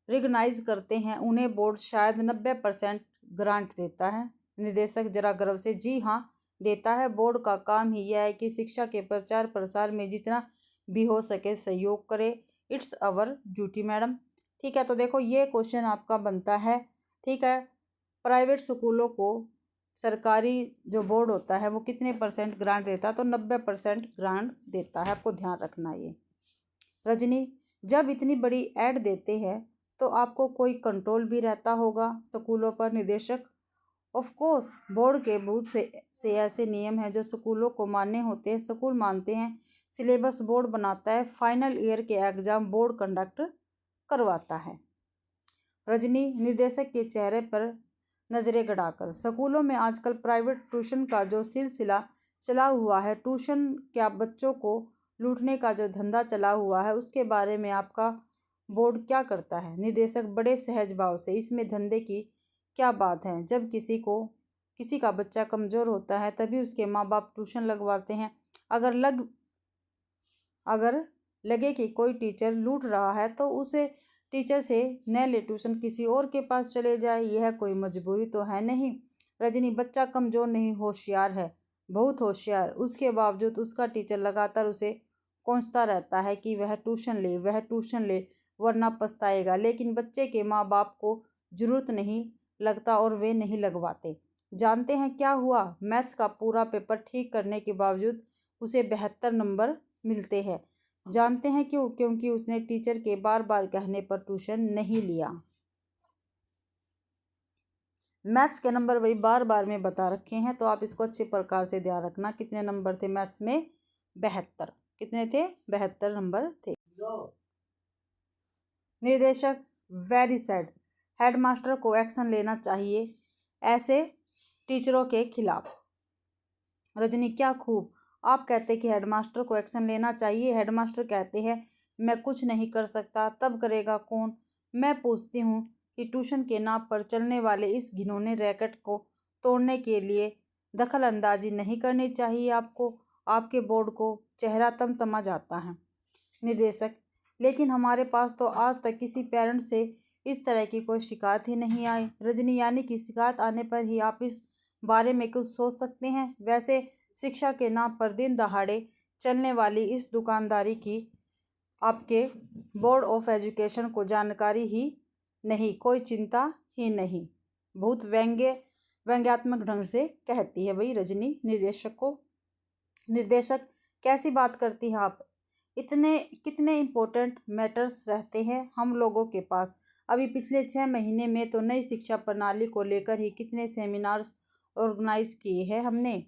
रिकग्नाइज करते हैं उन्हें बोर्ड शायद 90% ग्रांट देता है। निर्देशक जरा गर्व से, जी हाँ देता है। बोर्ड का काम ही यह है कि शिक्षा के प्रचार प्रसार में जितना भी हो सके सहयोग करे। It's our duty madam. ठीक है, तो देखो ये क्वेश्चन आपका बनता है। ठीक है, प्राइवेट स्कूलों को सरकारी जो बोर्ड होता है वो कितने % ग्रांट देता है? तो 90% ग्रांट देता है, आपको ध्यान रखना ये। रजनी, जब इतनी बड़ी ऐड देते हैं तो आपको कोई कंट्रोल भी रहता होगा स्कूलों पर। निदेशक ऑफ कोर्स बोर्ड के बहुत से ऐसे नियम हैं जो स्कूलों को मान्य होते हैं। स्कूल मानते हैं, सिलेबस बोर्ड बनाता है, फाइनल ईयर के एग्जाम बोर्ड कंडक्ट करवाता है। रजनी निर्देशक के चेहरे पर नजरें गड़ाकर, स्कूलों में आजकल प्राइवेट ट्यूशन का जो सिलसिला चला हुआ है, ट्यूशन क्या बच्चों को लूटने का जो धंधा चला हुआ है, उसके बारे में आपका बोर्ड क्या करता है? निर्देशक बड़े सहज भाव से, इसमें धंधे की क्या बात है? जब किसी का बच्चा कमज़ोर होता है तभी उसके माँ बाप ट्यूशन लगवाते हैं। अगर लगे कि कोई टीचर लूट रहा है तो उसे टीचर से न ले ट्यूशन, किसी और के पास चले जाए। यह कोई मजबूरी तो है नहीं। रजनी, बच्चा कमज़ोर नहीं, होशियार है, बहुत होशियार। उसके बावजूद उसका टीचर लगातार उसे कोसता रहता है कि वह ट्यूशन ले वरना पछताएगा। लेकिन बच्चे के माँ बाप को जरूरत नहीं लगता और वे नहीं लगवाते। जानते हैं क्या हुआ? मैथ्स का पूरा पेपर ठीक करने के बावजूद उसे 72 नंबर मिलते हैं। जानते हैं क्यों? क्योंकि उसने टीचर के बार बार कहने पर ट्यूशन नहीं लिया। मैथ्स के नंबर वही बार बार में बता रखे हैं, तो आप इसको अच्छे प्रकार से ध्यान रखना। कितने नंबर थे मैथ्स में? 72। कितने थे? 72 नंबर थे। निर्देशक वेरी सैड, हेडमास्टर को एक्शन लेना चाहिए ऐसे टीचरों के खिलाफ। रजनी, क्या खूब, आप कहते कि हेडमास्टर को एक्शन लेना चाहिए। हेडमास्टर कहते हैं मैं कुछ नहीं कर सकता, तब करेगा कौन? मैं पूछती हूँ कि ट्यूशन के नाम पर चलने वाले इस घिनौने रैकेट को तोड़ने के लिए दखल अंदाजी नहीं करनी चाहिए आपको। आपके बोर्ड को चेहरा तमतमा जाता है। निर्देशक, लेकिन हमारे पास तो आज तक किसी पेरेंट से इस तरह की कोई शिकायत ही नहीं आई। रजनी, यानी कि शिकायत आने पर ही आप इस बारे में कुछ सोच सकते हैं? वैसे शिक्षा के नाम पर दिन दहाड़े चलने वाली इस दुकानदारी की आपके बोर्ड ऑफ एजुकेशन को जानकारी ही नहीं, कोई चिंता ही नहीं। बहुत व्यंग्यात्मक ढंग से कहती है भाई रजनी निर्देशक को। निर्देशक, कैसी बात करती हैं आप? इतने कितने इम्पोर्टेंट मैटर्स रहते हैं हम लोगों के पास। अभी पिछले 6 महीने में तो नई शिक्षा प्रणाली को लेकर ही कितने सेमिनार्स ऑर्गेनाइज किए हैं हमने।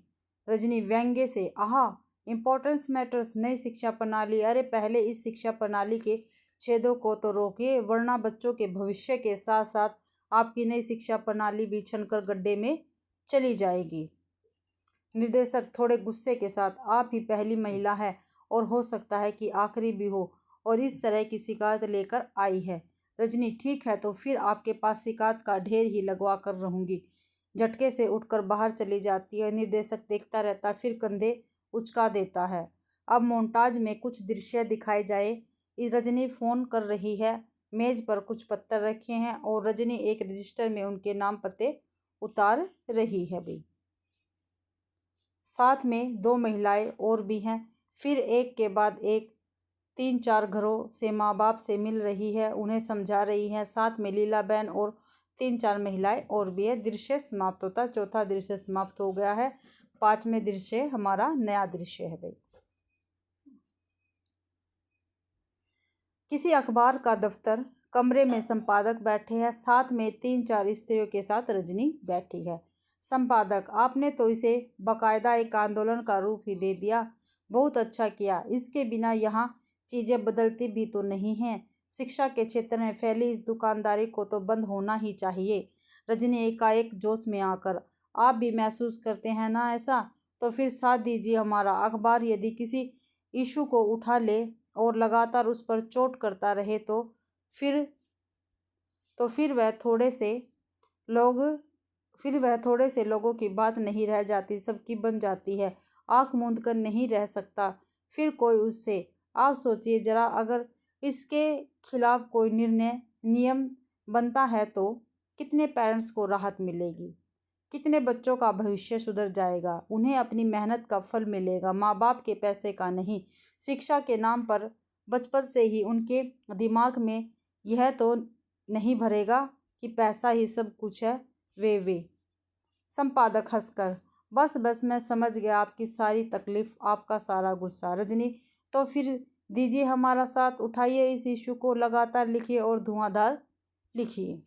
रजनी व्यंग्य से, आहा, इम्पोर्टेंस मैटर्स, नई शिक्षा प्रणाली। अरे पहले इस शिक्षा प्रणाली के छेदों को तो रोकिए, वरना बच्चों के भविष्य के साथ साथ आपकी नई शिक्षा प्रणाली भी छनकर गड्ढे में चली जाएगी। निर्देशक थोड़े गुस्से के साथ, आप ही पहली महिला है और हो सकता है कि आखिरी भी हो और इस तरह की शिकायत लेकर आई है। रजनी, ठीक है, तो फिर आपके पास शिकायत का ढेर ही लगवा कर रहूँगी। झटके से उठकर बाहर चली जाती है। निर्देशक देखता रहता, फिर कंधे उचका देता है। अब मोन्टाज में कुछ दृश्य दिखाए जाए। रजनी फ़ोन कर रही है, मेज पर कुछ पत्थर रखे हैं और रजनी एक रजिस्टर में उनके नाम पते उतार रही है भाई। साथ में 2 महिलाएं और भी हैं। फिर एक के बाद एक 3-4 घरों से माँ बाप से मिल रही है, उन्हें समझा रही है। साथ में लीला बहन और 3-4 महिलाएं और भी है। दृश्य समाप्त होता, चौथा दृश्य समाप्त हो गया है। 5वें दृश्य हमारा नया दृश्य है भाई। किसी अखबार का दफ्तर, कमरे में संपादक बैठे हैं, साथ में 3-4 स्त्रियों के साथ रजनी बैठी है। संपादक, आपने तो इसे बाकायदा एक आंदोलन का रूप ही दे दिया। बहुत अच्छा किया। इसके बिना यहाँ चीज़ें बदलती भी तो नहीं हैं। शिक्षा के क्षेत्र में फैली इस दुकानदारी को तो बंद होना ही चाहिए। रजनी एकाएक जोश में आकर, आप भी महसूस करते हैं ना ऐसा? तो फिर साथ दीजिए हमारा अखबार यदि किसी इशू को उठा ले और लगातार उस पर चोट करता रहे तो फिर वह थोड़े से लोगों की बात नहीं रह जाती, सबकी बन जाती है। आंख मूंद कर नहीं रह सकता फिर कोई उससे। आप सोचिए जरा, अगर इसके खिलाफ कोई नियम बनता है तो कितने पेरेंट्स को राहत मिलेगी, कितने बच्चों का भविष्य सुधर जाएगा, उन्हें अपनी मेहनत का फल मिलेगा, माँ बाप के पैसे का नहीं। शिक्षा के नाम पर बचपन से ही उनके दिमाग में यह तो नहीं भरेगा कि पैसा ही सब कुछ है। वे संपादक हंसकर, बस मैं समझ गया आपकी सारी तकलीफ, आपका सारा गुस्सा। रजनी, तो फिर दीजिए हमारा साथ, उठाइए इस इशू को, लगातार लिखिए और धुआंधार लिखिए।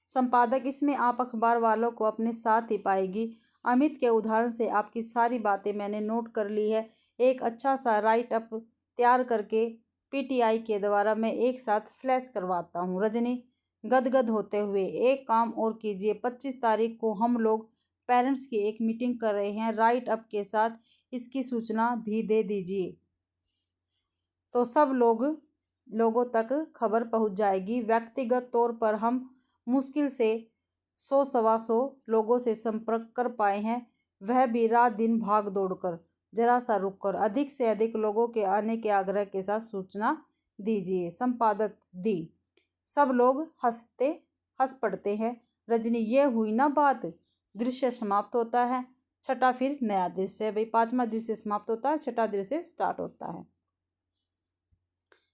संपादक इसमें आप अखबार वालों को अपने साथ ही पाएगी। अमित के उदाहरण से आपकी सारी बातें मैंने नोट कर ली है। एक अच्छा सा राइट अप तैयार करके पीटीआई के द्वारा मैं एक साथ फ्लैश करवाता हूँ। रजनी गदगद होते हुए, एक काम और कीजिए, 25 तारीख को हम लोग पेरेंट्स की एक मीटिंग कर रहे हैं, राइट अप के साथ इसकी सूचना भी दे दीजिए तो सब लोगों तक खबर पहुंच जाएगी। व्यक्तिगत तौर पर हम मुश्किल से 100-125 लोगों से संपर्क कर पाए हैं, वह भी रात दिन भाग दौड़ कर। जरा सा रुक कर अधिक से अधिक लोगों के आने के आग्रह के साथ सूचना दीजिए। संपादक दी। सब लोग हंस पड़ते हैं। रजनी, ये हुई ना बात। दृश्य समाप्त होता है। छठा फिर नया दृश्य। भाई 5वां दृश्य समाप्त होता है, छठा दृश्य स्टार्ट होता है।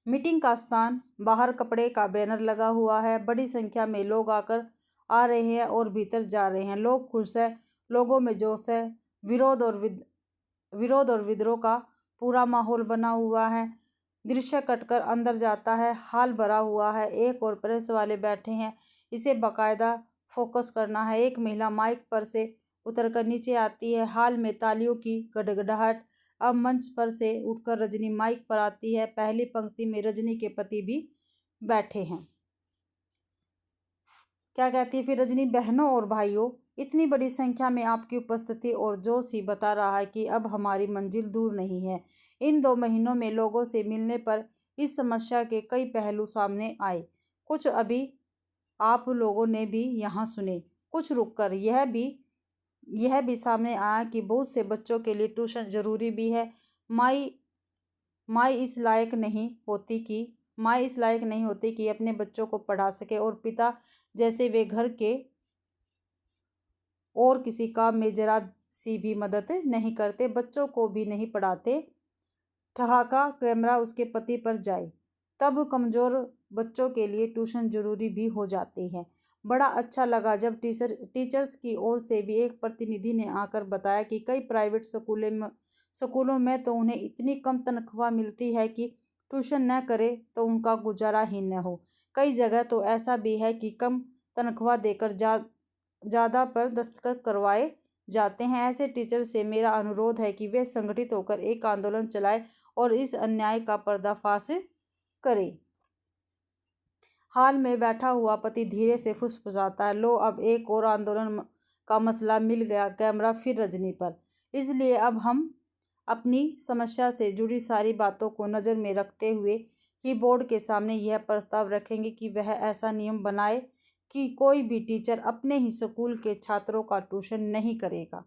मीटिंग का स्थान, बाहर कपड़े का बैनर लगा हुआ है। बड़ी संख्या में लोग आ रहे हैं और भीतर जा रहे हैं। लोग खुश है, लोगों में जोश है। विरोध और विद्रोह का पूरा माहौल बना हुआ है। दृश्य कटकर अंदर जाता है। हाल भरा हुआ है। एक और प्रेस वाले बैठे हैं, इसे बाकायदा फोकस करना है। एक महिला माइक पर से उतरकर नीचे आती है। हाल में तालियों की गड़गड़ाहट। अब मंच पर से उठकर रजनी माइक पर आती है। पहली पंक्ति में रजनी के पति भी बैठे हैं। क्या कहती है फिर रजनी? बहनों और भाइयों, इतनी बड़ी संख्या में आपकी उपस्थिति और जोश ही बता रहा है कि अब हमारी मंजिल दूर नहीं है। इन 2 महीनों में लोगों से मिलने पर इस समस्या के कई पहलू सामने आए। कुछ अभी आप लोगों ने भी यहाँ सुने। कुछ रुककर यह भी सामने आया कि बहुत से बच्चों के लिए ट्यूशन जरूरी भी है। माँ इस लायक नहीं होती कि अपने बच्चों को पढ़ा सके, और पिता जैसे वे घर के और किसी काम में जरा सी भी मदद नहीं करते, बच्चों को भी नहीं पढ़ाते। ठहाका कैमरा उसके पति पर जाए। तब कमजोर बच्चों के लिए ट्यूशन जरूरी भी हो जाती है। बड़ा अच्छा लगा जब टीचर्स की ओर से भी एक प्रतिनिधि ने आकर बताया कि कई प्राइवेट स्कूलों में तो उन्हें इतनी कम तनख्वाह मिलती है कि ट्यूशन न करे तो उनका गुजारा ही न हो। कई जगह तो ऐसा भी है कि कम तनख्वाह देकर ज़्यादा पर दस्तखत करवाए जाते हैं। ऐसे टीचर से मेरा अनुरोध है कि वे संगठित होकर एक आंदोलन चलाए और इस अन्याय का पर्दाफाश करे। हाल में बैठा हुआ पति धीरे से फुसफुसाता है, लो अब एक और आंदोलन का मसला मिल गया। कैमरा फिर रजनी पर। इसलिए अब हम अपनी समस्या से जुड़ी सारी बातों को नज़र में रखते हुए ही बोर्ड के सामने यह प्रस्ताव रखेंगे कि वह ऐसा नियम बनाए कि कोई भी टीचर अपने ही स्कूल के छात्रों का ट्यूशन नहीं करेगा।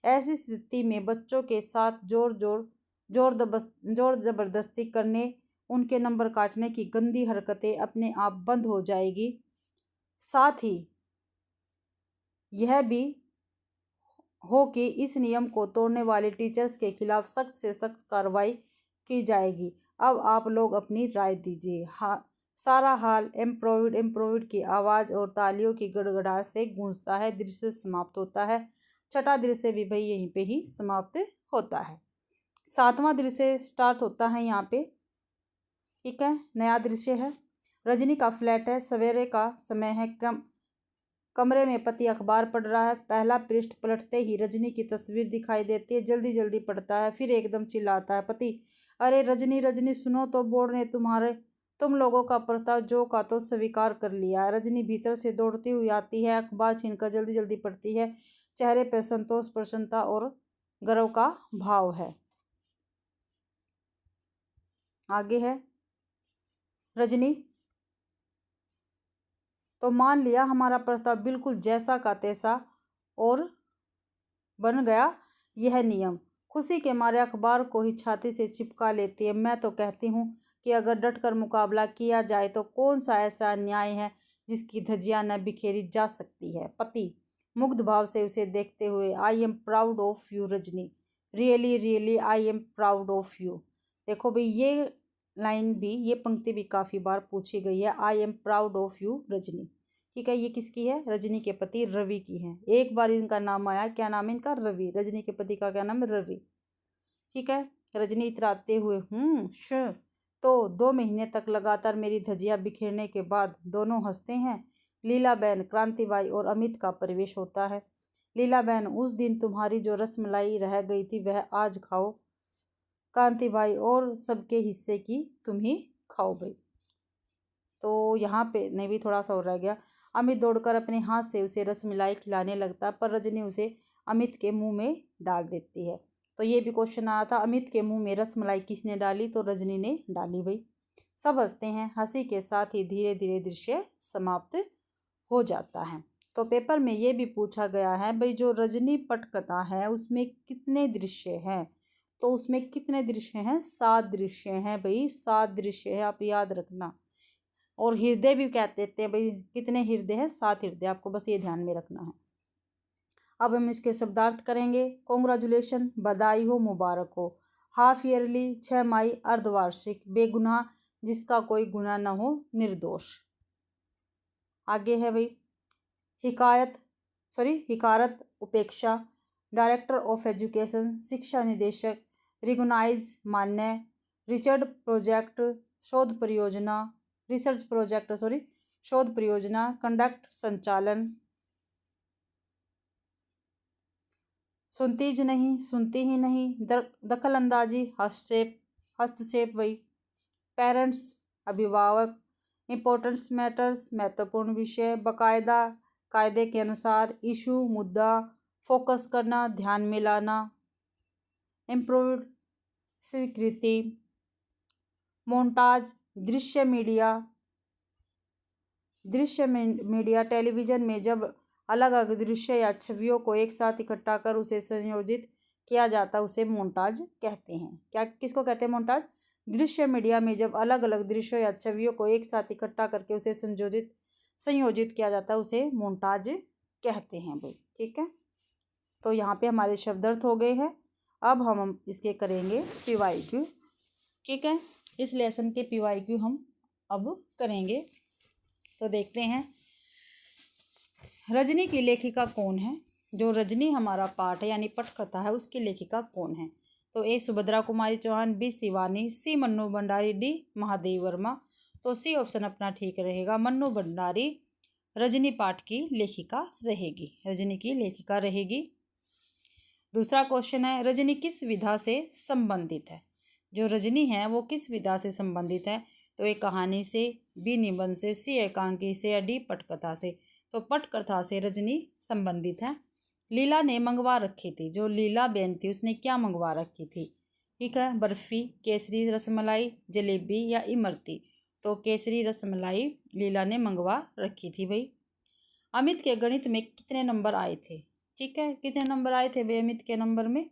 ऐसी स्थिति में बच्चों के साथ जोर जबरदस्ती करने, उनके नंबर काटने की गंदी हरकतें अपने आप बंद हो जाएगी। साथ ही यह भी हो कि इस नियम को तोड़ने वाले टीचर्स के खिलाफ सख्त से सख्त कार्रवाई की जाएगी। अब आप लोग अपनी राय दीजिए। सारा हाल एम्प्रोविड की आवाज़ और तालियों की गड़गड़ाहट से गूंजता है। दृश्य समाप्त होता है। छठा दृश्य भी भाई यहीं पे ही समाप्त होता है। 7वां दृश्य स्टार्ट होता है यहाँ पे। ठीक है, नया दृश्य है। रजनी का फ्लैट है। सवेरे का समय है। कमरे में पति अखबार पढ़ रहा है। पहला पृष्ठ पलटते ही रजनी की तस्वीर दिखाई देती है। जल्दी जल्दी पढ़ता है, फिर एकदम चिल्लाता है, पति, अरे रजनी सुनो तो, बोर्ड ने तुम लोगों का प्रस्ताव जो का तो स्वीकार कर लिया। रजनी भीतर से दौड़ती हुई आती है, अखबार छीनकर जल्दी जल्दी पढ़ती है। चेहरे पर संतोष, प्रसन्नता और गर्व का भाव है। आगे है रजनी, तो मान लिया हमारा प्रस्ताव बिल्कुल जैसा का तैसा और बन गया यह नियम। खुशी के मारे अखबार को ही छाती से चिपका लेती है। मैं तो कहती हूँ कि अगर डटकर मुकाबला किया जाए तो कौन सा ऐसा अन्याय है जिसकी धज्जियां न बिखेरी जा सकती है। पति मुग्ध भाव से उसे देखते हुए, I am proud of you Rajni, really I am proud of you. देखो भाई, ये पंक्ति भी काफ़ी बार पूछी गई है। I am proud of you Rajni. ठीक है, ये किसकी है? रजनी के पति रवि की है। एक बार इनका नाम आया, क्या नाम है इनका? रवि। रजनी के पति का क्या नाम है? रवि। ठीक है, रजनी इतराते हुए। तो 2 महीने तक लगातार मेरी धज्जियां बिखेरने के बाद दोनों हंसते हैं। लीलाबेन, क्रांतिबाई और अमित का प्रवेश होता है। लीलाबेन, उस दिन तुम्हारी जो रसमलाई रह गई थी वह आज खाओ। कांतिबाई, और सबके हिस्से की तुम ही खाओ भाई। तो यहाँ पे नहीं भी थोड़ा सा और रह गया। अमित दौड़कर अपने हाथ से उसे रसमलाई खिलाने लगता, पर रजनी उसे अमित के मुंह में डाल देती है। तो ये भी क्वेश्चन आया था, अमित के मुंह में रसमलाई किसने डाली? तो रजनी ने डाली भाई। सब हंसते हैं। हंसी के साथ ही धीरे धीरे दृश्य समाप्त हो जाता है। तो पेपर में ये भी पूछा गया है भाई, जो रजनी पटकथा है उसमें कितने दृश्य हैं? तो उसमें कितने दृश्य हैं? 7 दृश्य हैं भाई, 7 दृश्य है, आप याद रखना। और हृदय भी कहते हैं भाई, कितने हृदय हैं? 7 हृदय, आपको बस ये ध्यान में रखना है। अब हम इसके शब्दार्थ करेंगे। कॉन्ग्रेचुलेशन, बधाई हो, मुबारक हो। हाफ ईयरली, 6 माही, अर्धवार्षिक, बेगुनाह, जिसका कोई गुनाह न हो, निर्दोष। आगे है भाई हिकारत, उपेक्षा, डायरेक्टर ऑफ एजुकेशन, शिक्षा निदेशक, रिकॉग्नाइज, मान्य, रिसर्च प्रोजेक्ट, शोध परियोजना, कंडक्ट, संचालन, सुनती ही नहीं, दखल अंदाजी, हस्तक्षेप भाई। पेरेंट्स, अभिभावक, इम्पोर्टेंस मैटर्स, महत्वपूर्ण विषय, बाकायदा, कायदे के अनुसार, इशू, मुद्दा, फोकस करना, ध्यान में लाना, इम्प्रूव्ड, स्वीकृति, मोन्टाज, दृश्य मीडिया, टेलीविजन में जब अलग अलग दृश्य या छवियों को एक साथ इकट्ठा कर उसे संयोजित किया जाता, उसे मोन्टाज कहते हैं। क्या, किसको कहते हैं? मोन्टाज। दृश्य मीडिया में जब अलग अलग दृश्यों या छवियों को एक साथ इकट्ठा करके उसे संयोजित किया जाता है, उसे मोन्टाज कहते हैं भाई। ठीक है, तो यहाँ पे हमारे शब्दार्थ हो गए हैं। अब हम इसके करेंगे PYQ। ठीक है, इस लेसन के PYQ हम अब करेंगे। तो देखते हैं, रजनी की लेखिका कौन है? जो रजनी हमारा पाठ है यानी पटकथा है, उसकी लेखिका कौन है? तो A Subhadra Kumari Chauhan, B Shivani, C Mannu Bhandari, D Mahadev Verma. तो C ऑप्शन अपना ठीक रहेगा। मन्नू भंडारी रजनी पाठ की लेखिका रहेगी। दूसरा क्वेश्चन है, रजनी किस विधा से संबंधित है? जो रजनी है वो किस विधा से संबंधित है? तो A कहानी से, B निबंध से, C एकांकी से, या D पटकथा से। तो पटकथा से रजनी संबंधित है। लीला ने मंगवा रखी थी, जो लीला बेन थी उसने क्या मंगवा रखी थी? ठीक है, बर्फी, केसरी रसमलाई, जलेबी या इमरती। तो केसरी रसमलाई लीला ने मंगवा रखी थी भाई। अमित के गणित में कितने नंबर आए थे? ठीक है, कितने नंबर आए थे भाई अमित के नंबर में?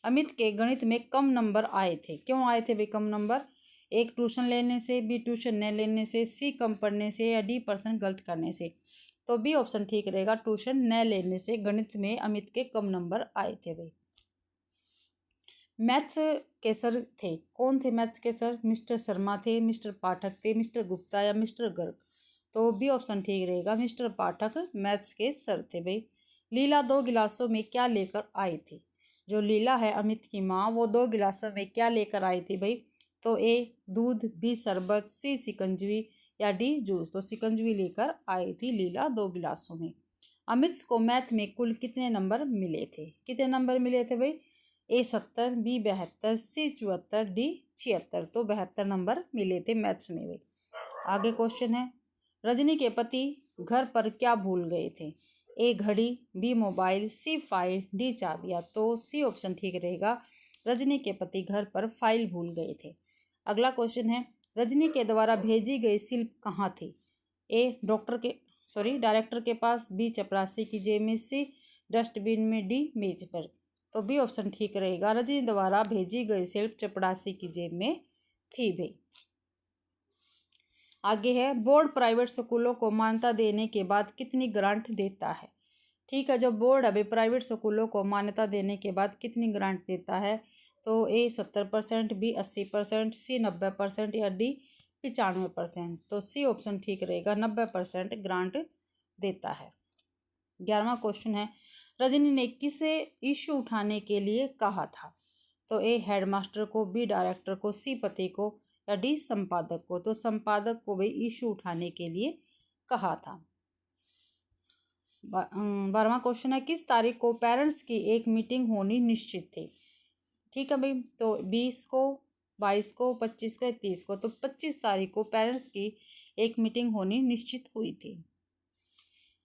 अमित के गणित में कम नंबर आए थे। क्यों आए थे भाई कम नंबर? एक, ट्यूशन लेने से, B ट्यूशन न लेने से, C कम पढ़ने से, या D % गलत करने से। तो B ऑप्शन ठीक रहेगा, ट्यूशन न लेने से गणित में अमित के कम नंबर आए थे भाई। मैथ्स के सर थे, कौन थे मैथ्स के सर? मिस्टर शर्मा थे, मिस्टर पाठक थे, मिस्टर गुप्ता या मिस्टर गर्ग। तो B ऑप्शन ठीक रहेगा, मिस्टर पाठक मैथ्स के सर थे भाई। लीला 2 गिलासों में क्या लेकर आई थी? जो लीला है अमित की माँ, वो 2 गिलासों में क्या लेकर आई थी भाई? तो A दूध, B शरबत, C शिकंजवी, या D जूस। तो शिकंजवी लेकर आई थी लीला 2 गिलासों में। अमित को मैथ में कुल कितने नंबर मिले थे? कितने नंबर मिले थे भाई? A 70, B 72, C 74, D 76। तो 72 नंबर मिले थे मैथ्स में भाई। आगे क्वेश्चन है, रजनी के पति घर पर क्या भूल गए थे? A घड़ी, B mobile, C file, D चाबियाँ। तो C ऑप्शन ठीक रहेगा, रजनी के पति घर पर फाइल भूल गए थे। अगला क्वेश्चन है, रजनी के द्वारा भेजी गई स्लिप कहाँ थी? A डायरेक्टर के पास, B चपरासी की जेब में, C डस्टबिन में, D मेज पर। तो B ऑप्शन ठीक रहेगा, रजनी द्वारा भेजी गई स्लिप चपरासी की जेब में थी भाई। आगे है, बोर्ड प्राइवेट स्कूलों को मान्यता देने के बाद कितनी ग्रांट देता है? ठीक है, जो बोर्ड अभी प्राइवेट स्कूलों को मान्यता देने के बाद कितनी ग्रांट देता है? तो A 70%, B 80%, C 90%, या D 95%। तो C ऑप्शन ठीक रहेगा, 90% ग्रांट देता है। 11वां क्वेश्चन है, रजनी ने किसे इश्यू उठाने के लिए कहा था? तो ए हेडमास्टर को, बी डायरेक्टर को, सी पति को या डी संपादक को? तो संपादक को भाई इश्यू उठाने के लिए कहा था। 12वां क्वेश्चन है, किस तारीख को पेरेंट्स की एक मीटिंग होनी निश्चित थी? ठीक है भाई, तो 20 को, 22 को, 25 को, 30 को। तो 25 तारीख को पेरेंट्स की एक मीटिंग होनी निश्चित हुई थी।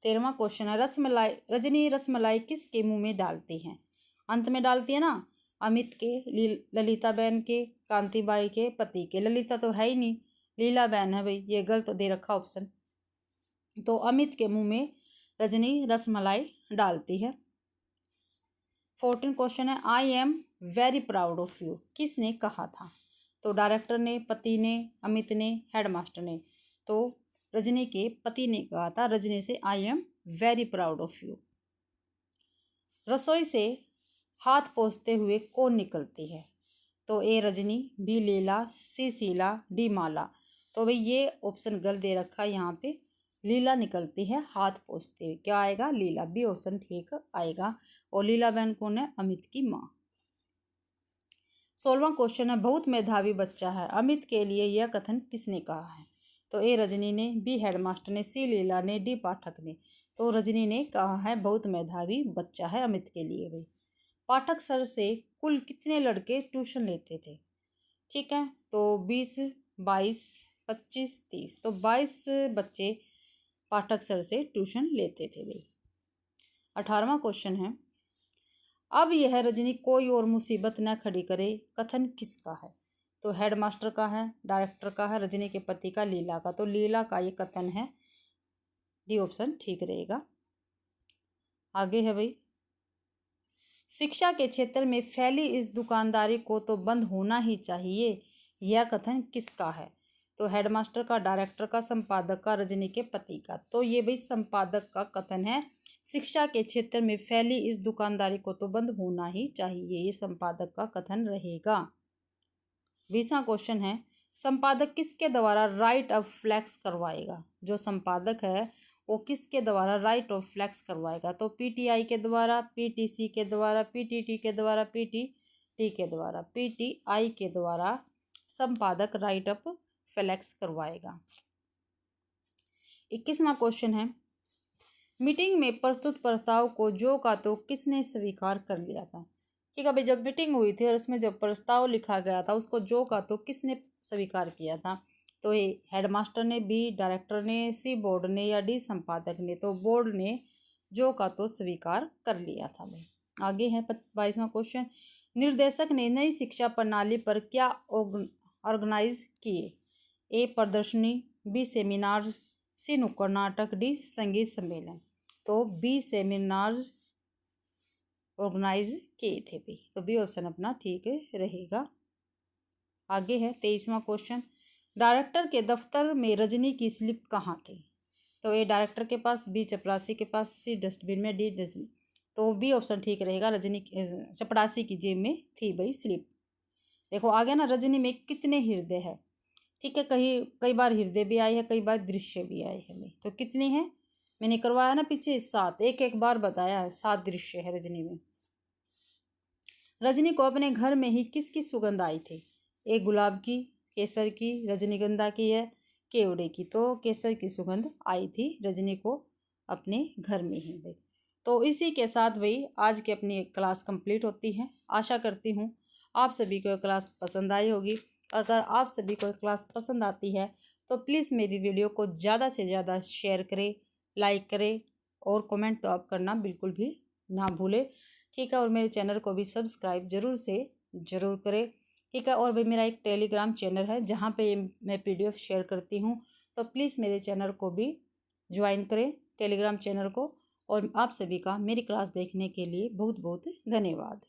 13वां क्वेश्चन है, रजनी रसमलाई किसके मुंह में डालती हैं? अंत में डालती है ना, अमित के, ललिता बहन के, कांतिबाई के पति के। ललिता तो है ही नहीं, लीला बहन है भाई, ये गलत दे रखा ऑप्शन। तो अमित के मुंह में रजनी रसमलाई डालती है। 14 क्वेश्चन है, I am very proud of you किसने कहा था? तो डायरेक्टर ने, पति ने, अमित ने, हेडमास्टर ने। तो रजनी के पति ने कहा था रजनी से, I am very proud of you. रसोई से हाथ पोंछते हुए कौन निकलती है? तो ए रजनी, बी लीला, सी शीला, डी माला। तो भाई ये ऑप्शन गलत दे रखा है यहाँ पे, लीला निकलती है हाथ पोंछते हुए। क्या आएगा? लीला, बी ऑप्शन ठीक आएगा। और लीला बहन कौन है? अमित की माँ। 16वां क्वेश्चन है, बहुत मेधावी बच्चा है, अमित के लिए यह कथन किसने कहा है? तो ए रजनी ने, बी हेडमास्टर ने, सी लीला ने, डी पाठक ने। तो रजनी ने कहा है बहुत मेधावी बच्चा है अमित के लिए भाई। पाठक सर से कुल कितने लड़के ट्यूशन लेते थे? ठीक है, तो 20, 22, 25, 30। तो 22 बच्चे पाठक सर से ट्यूशन लेते थे भाई। 18वां क्वेश्चन है, अब यह रजनी कोई और मुसीबत न खड़ी करे कथन किसका है? तो हेडमास्टर का है, डायरेक्टर का है, रजनी के पति का, लीला का। तो लीला का ये कथन है, डी ऑप्शन ठीक रहेगा। आगे है भाई, शिक्षा के क्षेत्र में फैली इस दुकानदारी को तो बंद होना ही चाहिए, यह कथन किसका है? तो हेडमास्टर का, डायरेक्टर का, संपादक का, रजनी के पति का। तो ये भाई संपादक का कथन है, शिक्षा के क्षेत्र में फैली इस दुकानदारी को तो बंद होना ही चाहिए, ये संपादक का कथन रहेगा। 20वां क्वेश्चन है, संपादक किसके द्वारा राइट ऑफ फ्लैक्स करवाएगा? जो संपादक है वो किसके द्वारा राइट ऑफ फ्लैक्स करवाएगा? तो पीटीआई के द्वारा, पीटीसी के द्वारा, पीटीटी के द्वारा, पीटीटी के द्वारा। पीटीआई के द्वारा संपादक राइट ऑफ फ्लैक्स करवाएगा। 21वां क्वेश्चन है, मीटिंग में प्रस्तुत प्रस्ताव को जो का तो किसने स्वीकार कर लिया था? ठीक है भाई, जब मीटिंग हुई थी और उसमें जब प्रस्ताव लिखा गया था उसको जो का तो किसने स्वीकार किया था? तो ये हेडमास्टर ने, बी डायरेक्टर ने, सी बोर्ड ने या डी संपादक ने। तो बोर्ड ने जो का तो स्वीकार कर लिया था भाई। आगे है 22वां क्वेश्चन, निर्देशक ने नई शिक्षा प्रणाली पर क्या ऑर्गेनाइज किए? ए प्रदर्शनी, बी सेमिनार्स, सी नुक्कड़ नाटक, डी संगीत सम्मेलन। तो बी सेमिनार्स ऑर्गेनाइज किए थे भी। तो बी ऑप्शन अपना ठीक रहेगा। आगे है 23वां क्वेश्चन, डायरेक्टर के दफ्तर में रजनी की स्लिप कहाँ थी? तो ए डायरेक्टर के पास, बी चपरासी के पास, सी डस्टबिन में, डी डस्टबिन। तो बी ऑप्शन ठीक रहेगा, रजनी चपरासी की जेब में थी भाई स्लिप। देखो आगे ना, रजनी में कितने हृदय है? ठीक है, कई बार हृदय भी आए हैं, कई बार दृश्य भी आए हैं भाई। तो कितने हैं? मैंने करवाया ना पीछे 7, एक बार बताया है, 7 दृश्य है रजनी में। रजनी को अपने घर में ही किसकी सुगंध आई थी? एक गुलाब की, केसर की, रजनीगंधा की है, केवड़े की। तो केसर की सुगंध आई थी रजनी को अपने घर में ही भाई। तो इसी के साथ भाई आज की अपनी क्लास कंप्लीट होती है। आशा करती हूँ आप सभी को क्लास पसंद आई होगी। अगर आप सभी को क्लास पसंद आती है तो प्लीज़ मेरी वीडियो को ज़्यादा से ज़्यादा शेयर करें, लाइक करें और कमेंट तो आप करना बिल्कुल भी ना भूलें। ठीक है, और मेरे चैनल को भी सब्सक्राइब ज़रूर करें। ठीक है, और भाई मेरा एक टेलीग्राम चैनल है जहाँ पे मैं PDF शेयर करती हूँ, तो प्लीज़ मेरे चैनल को भी ज्वाइन करें, टेलीग्राम चैनल को। और आप सभी का मेरी क्लास देखने के लिए बहुत बहुत धन्यवाद।